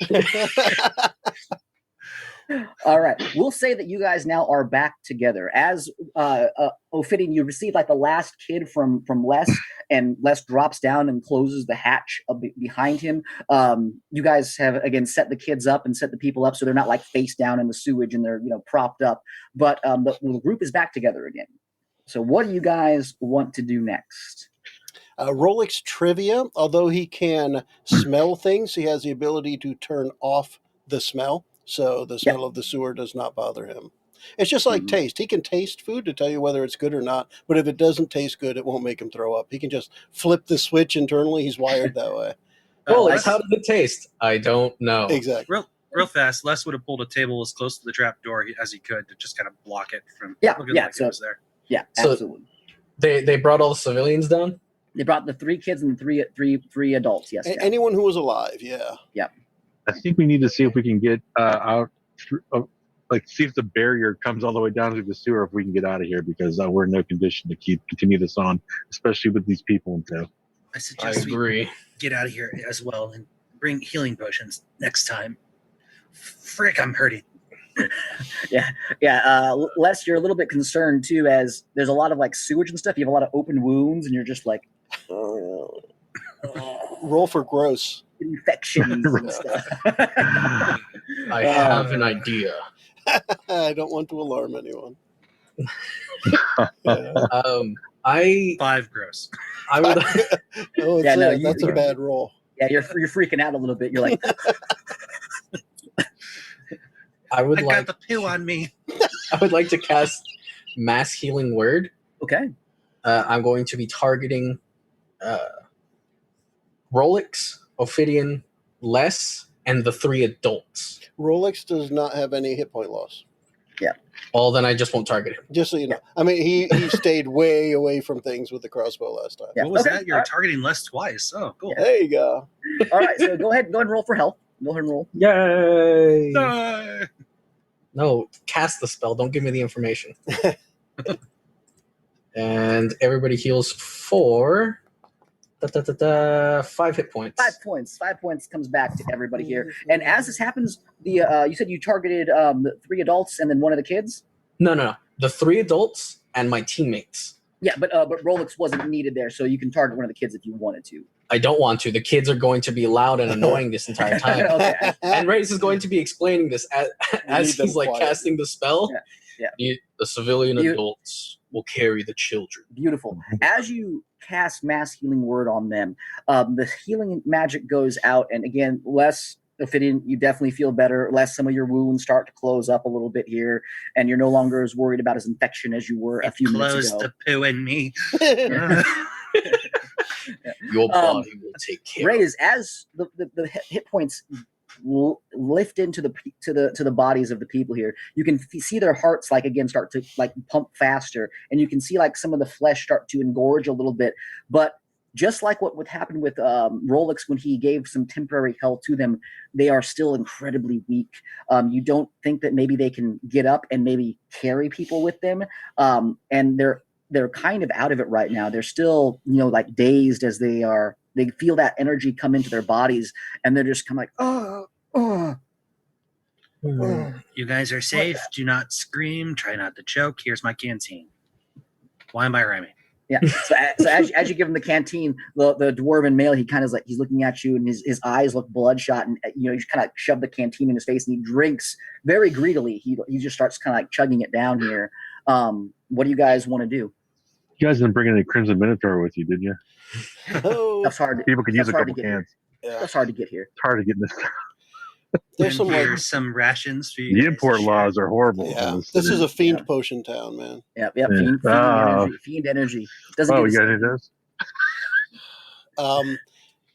All right. We'll say that you guys now are back together. As Ophidian, you receive like the last kid from Les, and Les drops down and closes the hatch behind him. You guys have again set the kids up and set the people up so they're not like face down in the sewage and they're propped up. But the group is back together again. So what do you guys want to do next? Rolex trivia. Although he can smell things, he has the ability to turn off the smell. So the smell of the sewer does not bother him. It's just like taste. He can taste food to tell you whether it's good or not. But if it doesn't taste good, it won't make him throw up. He can just flip the switch internally. He's wired that way. Well, how does it taste? I don't know. Exactly. Real fast, Les would have pulled a table as close to the trap door as he could to just kind of block it from looking like it was there. Yeah, absolutely. So they brought all the civilians down? They brought the 3 kids and the three adults, yes. Anyone who was alive, yeah. Yeah. I think we need to see if we can get out, see if the barrier comes all the way down to the sewer, if we can get out of here, because we're in no condition to continue this on, especially with these people in tow. I suggest we get out of here as well and bring healing potions next time. Frick, I'm hurting. Les, you're a little bit concerned too, as there's a lot of like sewage and stuff. You have a lot of open wounds, and you're just like Roll for gross. infections and stuff. I have an idea. I don't want to alarm anyone. I 5 gross. I would Oh, Yeah, no, that's a bad roll. Yeah, you're freaking out a little bit. You're like, I would I like got the poo on me. I would like to cast Mass Healing Word. okay, I'm going to be targeting Rolex, Ophidian, Les, and the 3 adults. Rolex does not have any hit point loss. Well, then I just won't target him. Just so you know. I mean, he stayed way away from things with the crossbow last time. Yeah. What was Okay, that? You're targeting less twice. Oh, cool. There you go. all right. So go ahead and roll for health. Go ahead and roll. Yay! No. No, cast the spell. Don't give me the information. And everybody heals for 5 hit points. 5 points. 5 points comes back to everybody here. And as this happens, the you said you targeted the 3 adults and then one of the kids. No. The 3 adults and my teammates. Yeah, but Rolex wasn't needed there, so you can target one of the kids if you wanted to. I don't want to. The kids are going to be loud and annoying this entire time. Okay. And Reyes is going to be explaining this as need them he's like quiet. casting the spell. Yeah. The civilian adults will carry the children. Beautiful. As you cast Mass Healing Word on them, the healing magic goes out, and again, less Ophidian, you definitely feel better. Less some of your wounds start to close up a little bit here, and you're no longer as worried about his infection as you were a few minutes ago. Close the poo in me. Your body will take care. Reyes, as the hit points lift into the bodies of the people here, you can see their hearts like again start to like pump faster, and you can see like some of the flesh start to engorge a little bit. But just like what would happen with Rolex when he gave some temporary health to them, they are still incredibly weak. You don't think that maybe they can get up and maybe carry people with them, and they're kind of out of it right now. They're still, like dazed as they are. They feel that energy come into their bodies, and they're just kind of like, You guys are safe. Do not scream. Try not to choke. Here's my canteen. Why am I rhyming? Yeah. So as you give him the canteen, the dwarven male, he kind of like he's looking at you, and his eyes look bloodshot, and you just kind of shove the canteen in his face, and he drinks very greedily. He just starts kind of like chugging it down here. What do you guys want to do? You guys didn't bring any Crimson Minotaur with you, did you? Oh, That's hard. People could use a That's hard couple to get cans. yeah. That's hard to get here. It's hard to get in this. There's some like, Here's some rations for you. The guys import to share. laws are horrible. yeah. This is a fiend potion town, man. Yep. Yeah. Fiend energy. Doesn't Oh, get you us- guys do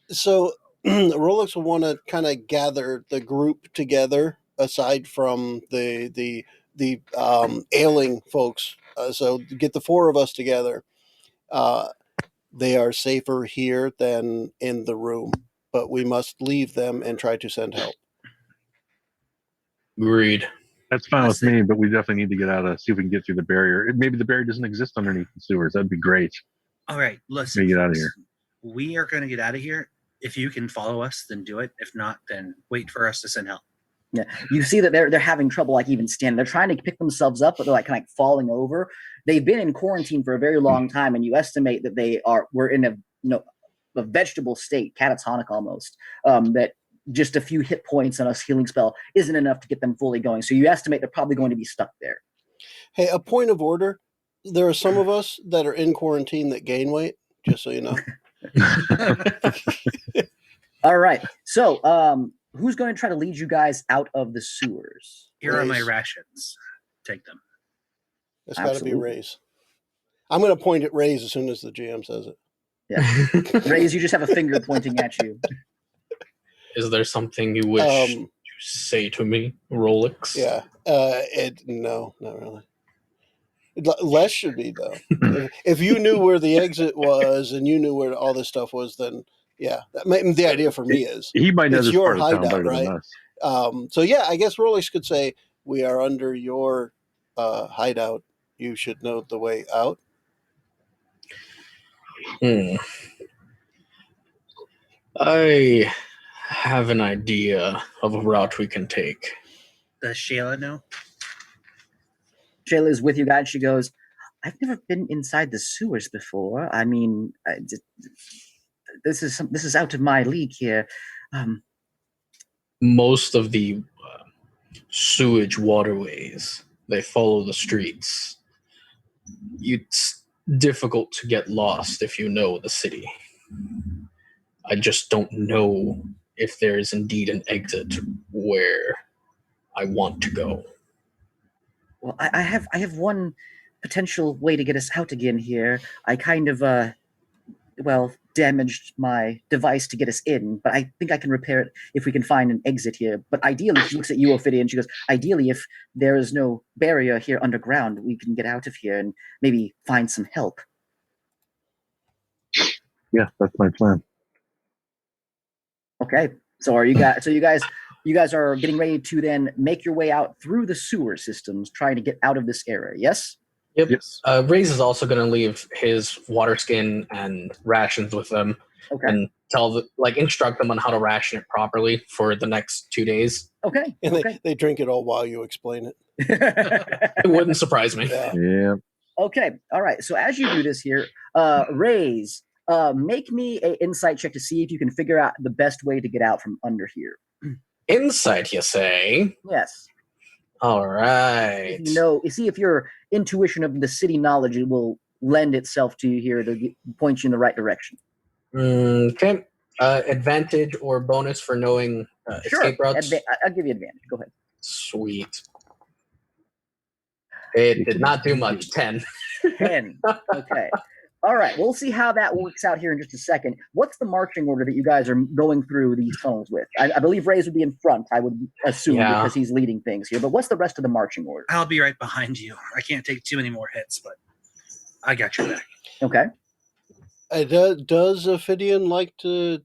this? So Rolex will want to kind of gather the group together, aside from the ailing folks. So get the 4 of us together. They are safer here than in the room, but we must leave them and try to send help. Agreed. That's fine with me, but we definitely need to get out of, see if we can get through the barrier. Maybe the barrier doesn't exist underneath the sewers. That'd be great. All right, listen. Let me get out of here. We are going to get out of here. If you can follow us, then do it. If not, then wait for us to send help. Yeah, you see that they're having trouble like even standing. They're trying to pick themselves up, but they're like kind of like falling over. They've been in quarantine for a very long time, and you estimate that we're in a vegetable state, catatonic almost. That just a few hit points on a healing spell isn't enough to get them fully going. So you estimate they're probably going to be stuck there. Hey, a point of order. There are some of us that are in quarantine that gain weight, just so you know. All right. So who's going to try to lead you guys out of the sewers? Here are my Raise. rations. Take them. It's got to be Absolutely. Raise. I'm going to point at Raise as soon as the GM says it. Yeah. Reyes, you just have a finger pointing at you. Is there something you wish to say to me, Rolex? Yeah. No, not really. Less should be, though. If you knew where the exit was and you knew where all this stuff was, then yeah. The idea for me is He might know it's this your part of town hideout, better right? than us. So yeah, I guess Rolex could say, we are under your hideout. You should know the way out. I have an idea of a route we can take. Does Shayla know? Shayla is with you guys. She goes, I've never been inside the sewers before. I mean, this is out of my league here. Most of the sewage waterways, they follow the streets. It's difficult to get lost if you know the city. I just don't know if there is indeed an exit where I want to go. Well, I have one potential way to get us out again here. I kind of damaged my device to get us in, but I think I can repair it if we can find an exit here. But ideally, she looks at you, Ophidian, and she goes, ideally, if there is no barrier here underground, we can get out of here and maybe find some help. Yeah, that's my plan. Okay. So you guys are getting ready to then make your way out through the sewer systems, trying to get out of this area, yes? Yep. Yes. Ray's is also going to leave his water skin and rations with them, Okay. and instruct them on how to ration it properly for the next 2 days. Okay. And Okay. they drink it all while you explain it. It wouldn't surprise me. Yeah. Yeah. Okay. All right. So as you do this here, Rays, make me an insight check to see if you can figure out the best way to get out from under here. Insight, you say? Yes. All right. See if your intuition of the city knowledge will lend itself to you here to point you in the right direction. Okay. Advantage or bonus for knowing escape routes? I'll give you advantage. Go ahead. Sweet. It did not do much. 10. 10. Okay. All right. We'll see how that works out here in just a second. What's the marching order that you guys are going through these tunnels with? I believe Rays would be in front, I would assume, because he's leading things here. But what's the rest of the marching order? I'll be right behind you. I can't take too many more hits, but I got your back. Okay. Does Ophidian like to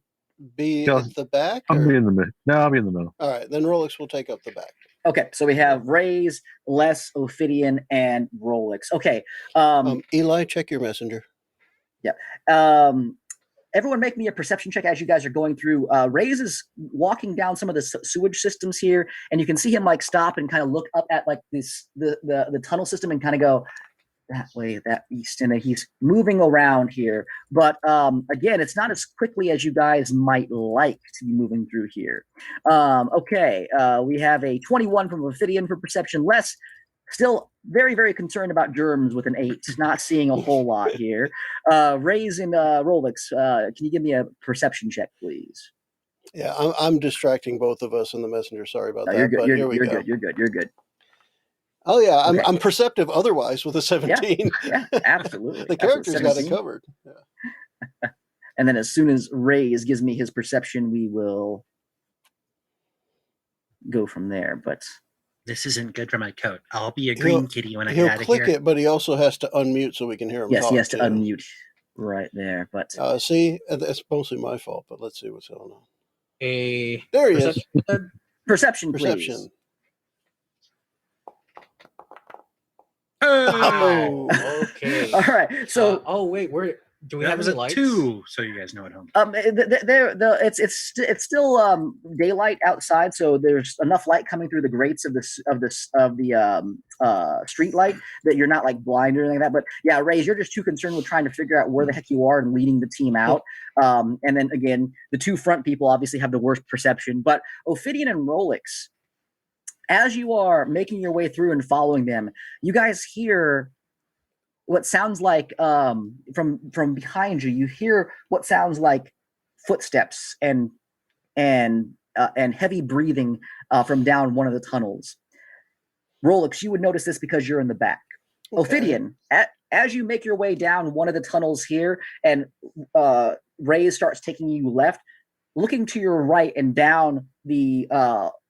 be at the back? I'll or- be in the middle. No, I'll be in the middle. All right, then Rolex will take up the back. Okay. So we have Rays, Les, Ophidian, and Rolex. Okay. Eli, check your messenger. Everyone make me a perception check as you guys are going through. Rays is walking down some of the sewage systems here, and you can see him stop and kind of look up at the tunnel system and kind of go that way, that east, and he's moving around here. But again, it's not as quickly as you guys might like to be moving through here. Okay, we have a 21 from Ophidian for perception. Less, still very, very concerned about germs with an 8. Not seeing a whole lot here. Rays and Rolex, can you give me a perception check, please? Yeah, I'm distracting both of us in the messenger. Sorry about that. You're good. But here we go. You're good. Oh yeah, Okay. I'm perceptive otherwise with a 17. Yeah, absolutely. The character's got it 17. covered. Yeah. And then as soon as Rays gives me his perception, we will go from there. But This isn't good for my coat. I'll be a green kitty when I get He'll out of click here. it, but he also has to unmute so we can hear him yes, talk. he has to too. unmute right there. But See, that's mostly my fault, but let's see what's going on. There he is. perception, please. Perception. Oh, Okay. All right. So wait, do we that have was any a lights? 2, so you guys know at home. it's still daylight outside, so there's enough light coming through the grates of the street light that you're not blind or anything like that. But yeah, Rays, you're just too concerned with trying to figure out where the heck you are and leading the team out. And then again, the two front people obviously have the worst perception. But Ophidian and Rolex, as you are making your way through and following them, you guys hear what sounds like from behind you. You hear what sounds like footsteps and heavy breathing from down one of the tunnels. Rolex, you would notice this because you're in the back. Okay. Ophidian, as you make your way down one of the tunnels here, and Ray starts taking you left, looking to your right and down the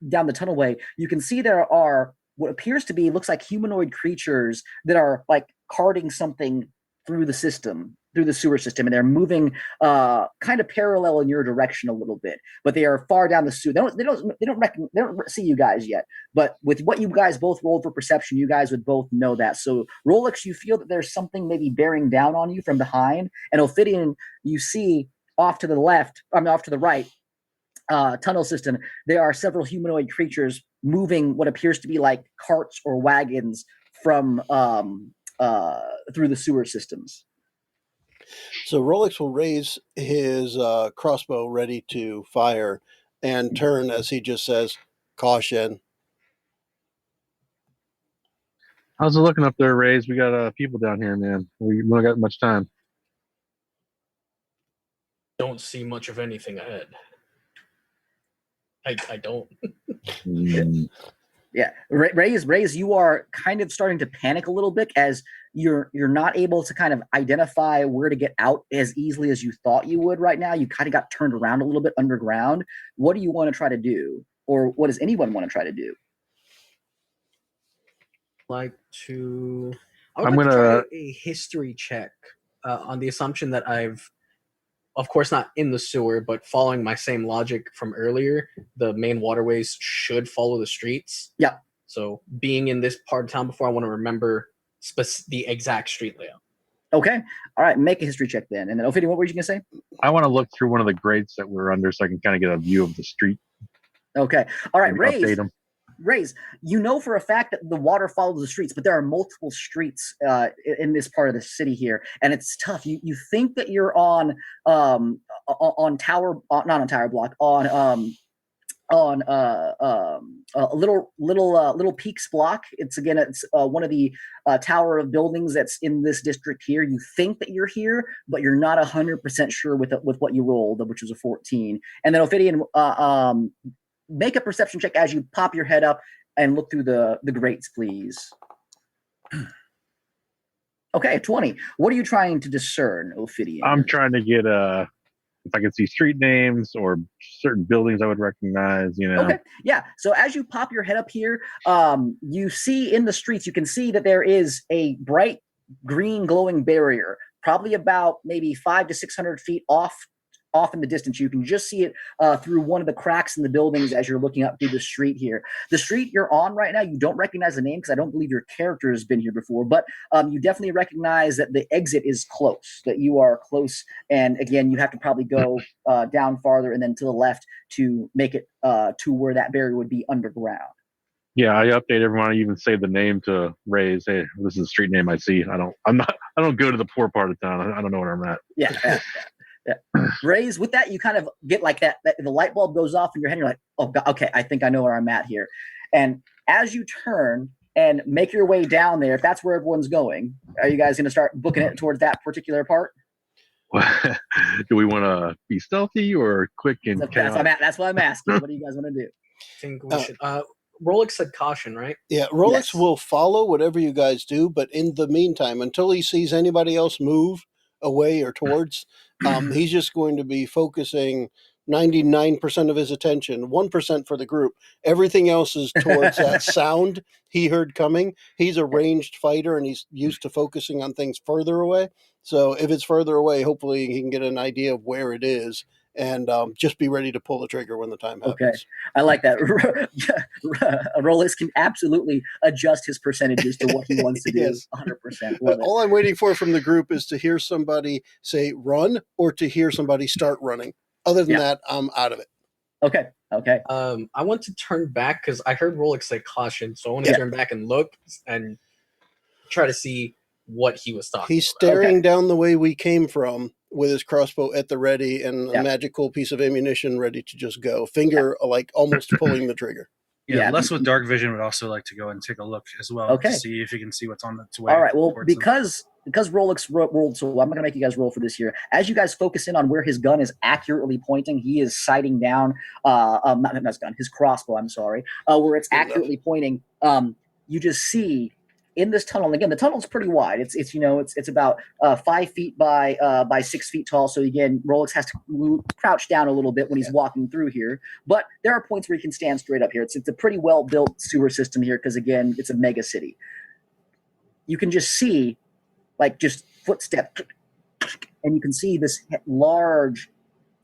tunnelway, you can see there are what appears to be, looks like humanoid creatures that are carting something through the sewer system, and they're moving kind of parallel in your direction a little bit, but they are far down the sewer. They don't see you guys yet, but with what you guys both rolled for perception, you guys would both know that. So Rolex, you feel that there's something maybe bearing down on you from behind, and Ophidian, you see off to the right, tunnel system, there are several humanoid creatures moving what appears to be like carts or wagons from through the sewer systems. So Rolex will raise his crossbow ready to fire and turn as he just says, "Caution." How's it looking up there, Rays? We got people down here, man. We don't got much time. Don't see much of anything ahead. I don't. Yeah, Rays, you are kind of starting to panic a little bit as you're not able to kind of identify where to get out as easily as you thought you would right now. You kind of got turned around a little bit underground. What do you want to try to do, or what does anyone want to try to do? I'm I'm going to gonna- try a history check on the assumption that I've, of course, not in the sewer, but following my same logic from earlier, the main waterways should follow the streets. Yeah. So being in this part of town before, I want to remember the exact street layout. Okay, all right, make a history check then. And then, Ophidian, what were you going to say? I want to look through one of the grates that we're under so I can kind of get a view of the street. Okay, all right, Maybe update 'em. Rays, you know for a fact that the water follows the streets, but there are multiple streets in this part of the city here, and it's tough. You think that you're on tower, not on tower block, on a little peaks block. It's one of the tower of buildings that's in this district here. You think that you're here, but you're not 100% sure with what you rolled, which was a 14. And then Ophidian, make a perception check as you pop your head up and look through the grates, please. Okay, 20. What are you trying to discern, Ophidian? I'm trying to get if I can see street names or certain buildings I would recognize, you know. Okay, yeah. So as you pop your head up here, you see in the streets, you can see that there is a bright green glowing barrier, probably about maybe 500 to 600 feet off in the distance. You can just see it through one of the cracks in the buildings as you're looking up through the street here. The street you're on right now, you don't recognize the name because I don't believe your character has been here before, but you definitely recognize that the exit is close, that you are close. And again, you have to probably go down farther and then to the left to make it to where that barrier would be underground. Yeah, I update everyone. I even say the name to Rays. Hey, this is the street name I see. I don't go to the poor part of town. I don't know where I'm at. Yeah. Rays, with that, you kind of get like that the light bulb goes off in your head. And you're like, oh, God, okay, I think I know where I'm at here. And as you turn and make your way down there, if that's where everyone's going, are you guys going to start booking it towards that particular part? Do we want to be stealthy or quick and that's what I'm asking. What do you guys want to do? I think we should. Rolex said caution, right? Yeah, Rolex Yes. will follow whatever you guys do, but in the meantime, until he sees anybody else move away or towards, he's just going to be focusing 99% of his attention, 1% for the group. Everything else is towards that sound he heard coming. He's a ranged fighter, and he's used to focusing on things further away. So if it's further away, hopefully he can get an idea of where it is and just be ready to pull the trigger when the time happens. Okay, I like that. Rolex can absolutely adjust his percentages to what he wants to do. Yes. 100%. All I'm waiting for from the group is to hear somebody say run or to hear somebody start running. Other than that, I'm out of it. Okay. I want to turn back because I heard Rolex say caution, so I want to turn back and look and try to see what he was talking He's about. staring down the way we came from with his crossbow at the ready and a magical piece of ammunition ready to just go. Finger like almost pulling the trigger. Yeah, Les with dark vision would also like to go and take a look as well to see if he can see what's on its way. All right. Well, because Rolex rolled, so I'm not going to make you guys roll for this here. As you guys focus in on where his gun is accurately pointing, he is sighting down, not his gun, his crossbow. I'm sorry, where it's accurately pointing. You just see in this tunnel. And again, the tunnel's pretty wide. It's about 5 feet by 6 feet tall. So again, Rolex has to crouch down a little bit when he's walking through here. But there are points where he can stand straight up here. It's a pretty well built sewer system here because again, it's a mega city. You can just see like just footsteps, and you can see this large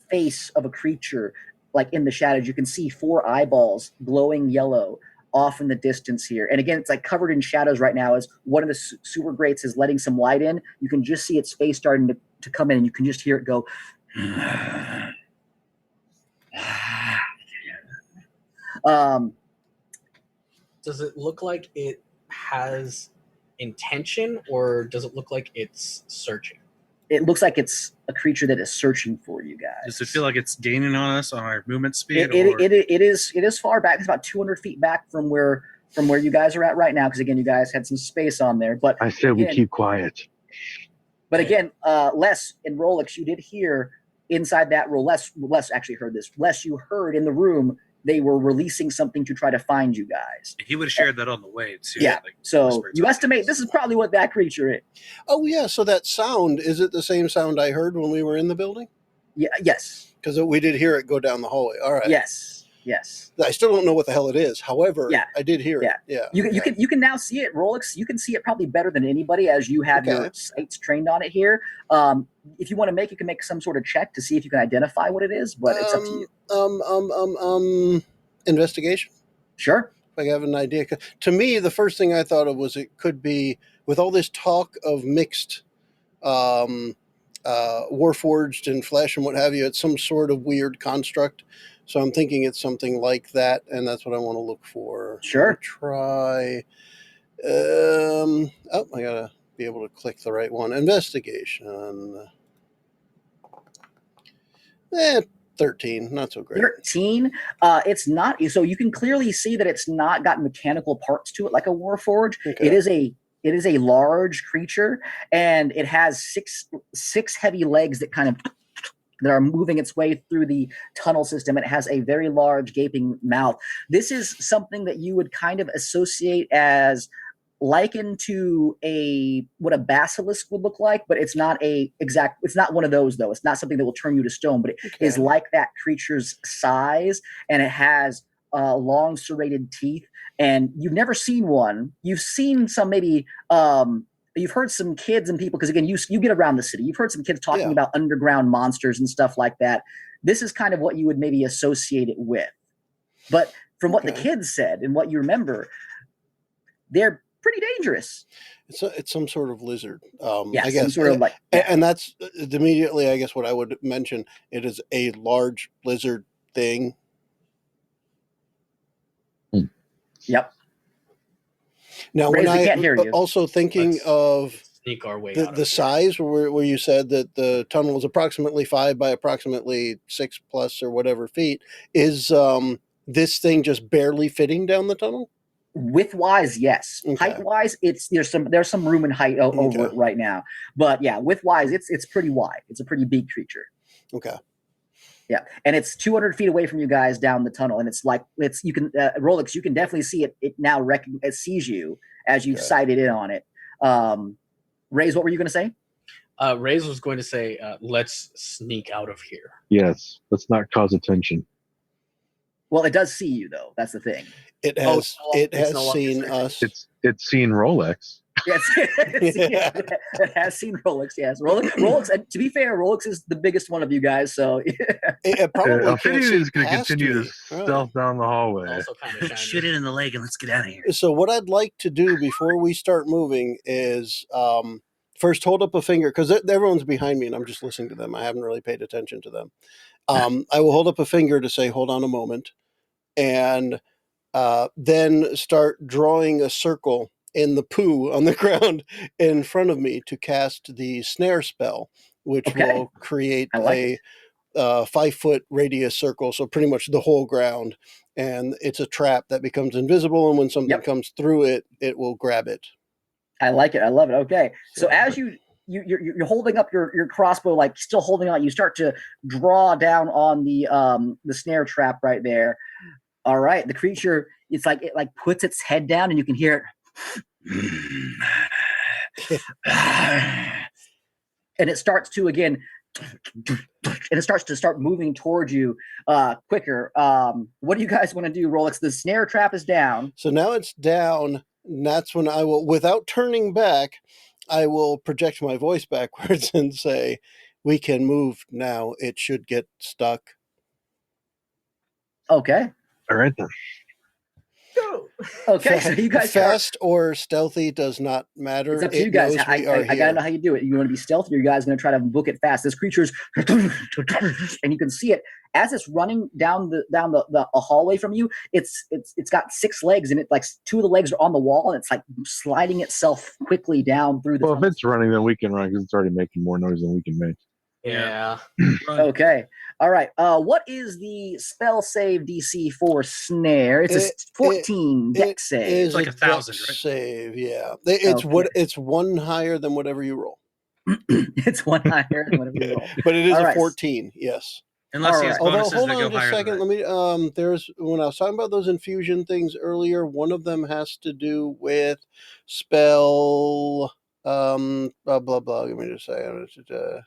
face of a creature like in the shadows. You can see 4 eyeballs glowing yellow off in the distance here. And again, it's like covered in shadows right now as one of the sewer grates is letting some light in. You can just see its face starting to come in, and you can just hear it go. Does it look like it has intention, or does it look like it's searching? It looks like it's a creature that is searching for you guys. Does it feel like it's gaining on us on our movement speed? It is far back. It's about 200 feet back from where you guys are at right now. Because again, you guys had some space on there. But I said we keep quiet. But again, Les and Rolex, you did hear inside that room. Les actually heard this. Les, you heard in the room they were releasing something to try to find you guys. He would have shared that on the way too. Yeah. So you estimate this is probably what that creature is. Oh yeah. So that sound, is it the same sound I heard when we were in the building? Yeah. Yes. Because we did hear it go down the hallway. All right. Yes. I still don't know what the hell it is. However, yeah. I did hear it. Yeah. You can now see it, Rolex. You can see it probably better than anybody as you have your sights trained on it here. If you want to make, you can make some sort of check to see if you can identify what it is, but it's up to you. Investigation. Sure. If I have an idea. To me, the first thing I thought of was it could be, with all this talk of mixed warforged and flesh and what have you, it's some sort of weird construct. So I'm thinking it's something like that, and that's what I want to look for. Sure. Try. I gotta be able to click the right one. Investigation. 13, not so great. 13. It's not. So you can clearly see that it's not got mechanical parts to it like a warforged. Okay. It is a large creature, and it has six heavy legs that are moving its way through the tunnel system. It has a very large gaping mouth. This is something that you would kind of associate as likened to what a basilisk would look like, but it's not it's not one of those though. It's not something that will turn you to stone, but it is like that creature's size, and it has long serrated teeth, and you've never seen one. You've seen some maybe, you've heard some kids and people, because again, you get around the city. You've heard some kids talking about underground monsters and stuff like that. This is kind of what you would maybe associate it with. But from what the kids said and what you remember, they're pretty dangerous. It's some sort of lizard. I guess. Some sort of and that's immediately, I guess, what I would mention. It is a large lizard thing. Yep. Now, Raise, when I can't hear you. Also thinking of sneak our way the size, where you said that the tunnel is approximately 5 by approximately 6 plus or whatever feet, is this thing just barely fitting down the tunnel? Width-wise, yes. Okay. Height-wise, there's some room and height over it right now. But yeah, width-wise, it's pretty wide. It's a pretty big creature. Okay. Yeah, and it's 200 feet away from you guys down the tunnel, and you can Rolex. You can definitely see it. It now it sees you as you've sighted in on it. Raze, what were you going to say? Raze was going to say, "Let's sneak out of here." Yes, let's not cause attention. Well, it does see you though. That's the thing. It has seen us. It's seen Rolex. Yes, it has seen Rolex. Yes, Rolex. And to be fair, Rolex is the biggest one of you guys. So it probably Ophidian is going to continue to stealth down the hallway. Shoot it in the leg and let's get out of here. So what I'd like to do before we start moving is first hold up a finger, because everyone's behind me and I'm just listening to them. I haven't really paid attention to them. I will hold up a finger to say, hold on a moment, and then start drawing a circle in the poo on the ground in front of me to cast the snare spell, which will create a 5-foot radius circle, so pretty much the whole ground, and it's a trap that becomes invisible, and when something comes through it, it will grab it. I like it. I love it. Okay, so as you're holding up your crossbow, like still holding on, you start to draw down on the snare trap right there. All right, the creature, it puts its head down, and you can hear it. And it starts to start moving towards you quicker. What do you guys want to do, Rolex? The snare trap is down. So now it's down, and that's when I will, without turning back, I will project my voice backwards and say, "We can move now. It should get stuck." Okay. All right then. Go. Okay, so you guys fast or stealthy does not matter. It's up to you guys. Knows we are I gotta know how you do it. You want to be stealthy, or you guys gonna try to book it fast? This creature's, and you can see it as it's running down the hallway from you. It's got 6 legs, and it like 2 of the legs are on the wall, and it's like sliding itself quickly down through the. Well, if it's running, then we can run because it's already making more noise than we can make. Yeah. Okay. All right. What is the spell save DC for snare? It's a 14 deck save. It's like 1,000, right? Save, yeah. It's 1 higher than whatever you roll. It's 1 higher than whatever you roll. But it is All a right. 14, yes. Unless he has Although, bonuses hold that go on just higher a second. than that. Let me. There's when I was talking about those infusion things earlier. One of them has to do with spell. Blah blah blah. Give me just a second.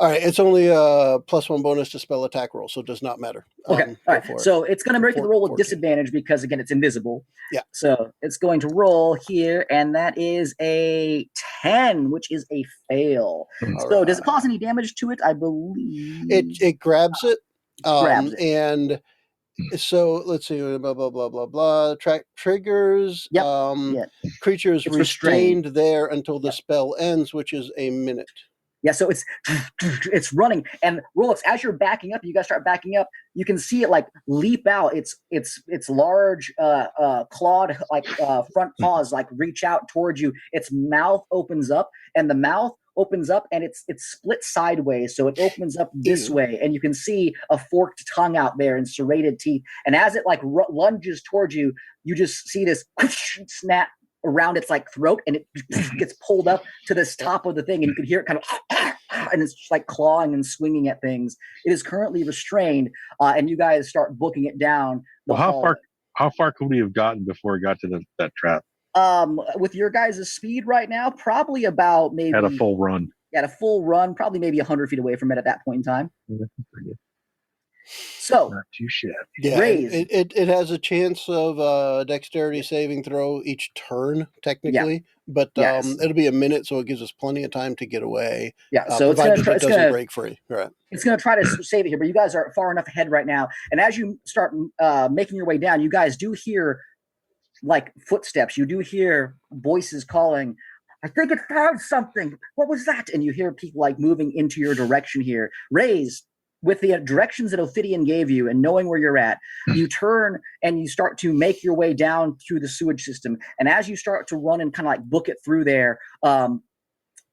All right, it's only a +1 bonus to spell attack roll, so it does not matter. Okay, all right. So it's going to make the roll with 14. disadvantage because, again, it's invisible. Yeah. So it's going to roll here, and that is a 10, which is a fail. So does it cause any damage to it? I believe it grabs it. Grabs it. And so let's see. Blah blah blah blah blah. Track triggers. Yep. Creatures It's restrained there until the spell ends, which is a minute. Yeah, so it's running, and Rolex, as you're backing up, you guys start backing up. You can see it like leap out. Its large clawed like front paws like reach out towards you. Its mouth opens up, and the mouth opens up, and it's split sideways. So it opens up this way, and you can see a forked tongue out there and serrated teeth. And as it like lunges towards you, you just see this snap around its like throat, and it gets pulled up to this top of the thing, and you can hear it kind of and it's just like clawing and swinging at things. It is currently restrained, and you guys start booking it down. How far could we have gotten before it got to that trap? With your guys' speed right now, probably about maybe at a full run. At a full run, probably maybe 100 feet away from it at that point in time. So not too shabby. Yeah, it has a chance of dexterity saving throw each turn technically, but it'll be a minute, so it gives us plenty of time to get away. Yeah, so it doesn't break free. Right. It's going to try to save it here, but you guys are far enough ahead right now. And as you start making your way down, you guys do hear like footsteps. You do hear voices calling. I think it found something. What was that? And you hear people like moving into your direction here. Raise. With the directions that Ophidian gave you and knowing where you're at, you turn and you start to make your way down through the sewage system. And as you start to run and kind of like book it through there,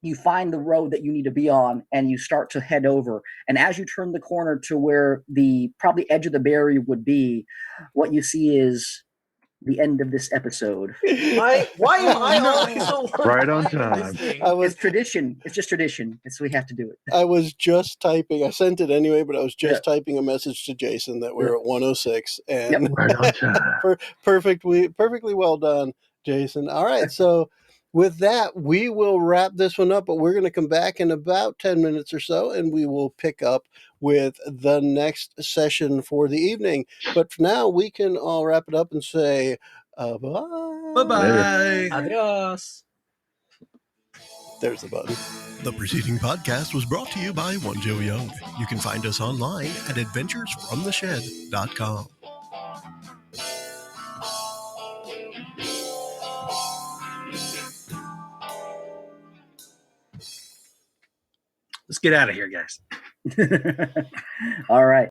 you find the road that you need to be on and you start to head over. And as you turn the corner to where the probably edge of the barrier would be, what you see is the end of this episode. Why am I always so right on time? It's tradition. It's just tradition. We have to do it. I was just typing. I sent it anyway, but I was just typing a message to Jason that we're at 106, and right on time. perfectly well done, Jason. All right, so with that, we will wrap this one up, but we're going to come back in about 10 minutes or so, and we will pick up with the next session for the evening. But for now, we can all wrap it up and say bye. Bye-bye. Adios. There's the button. The preceding podcast was brought to you by One Joe Young. You can find us online at adventuresfromtheshed.com. Let's get out of here, guys. All right.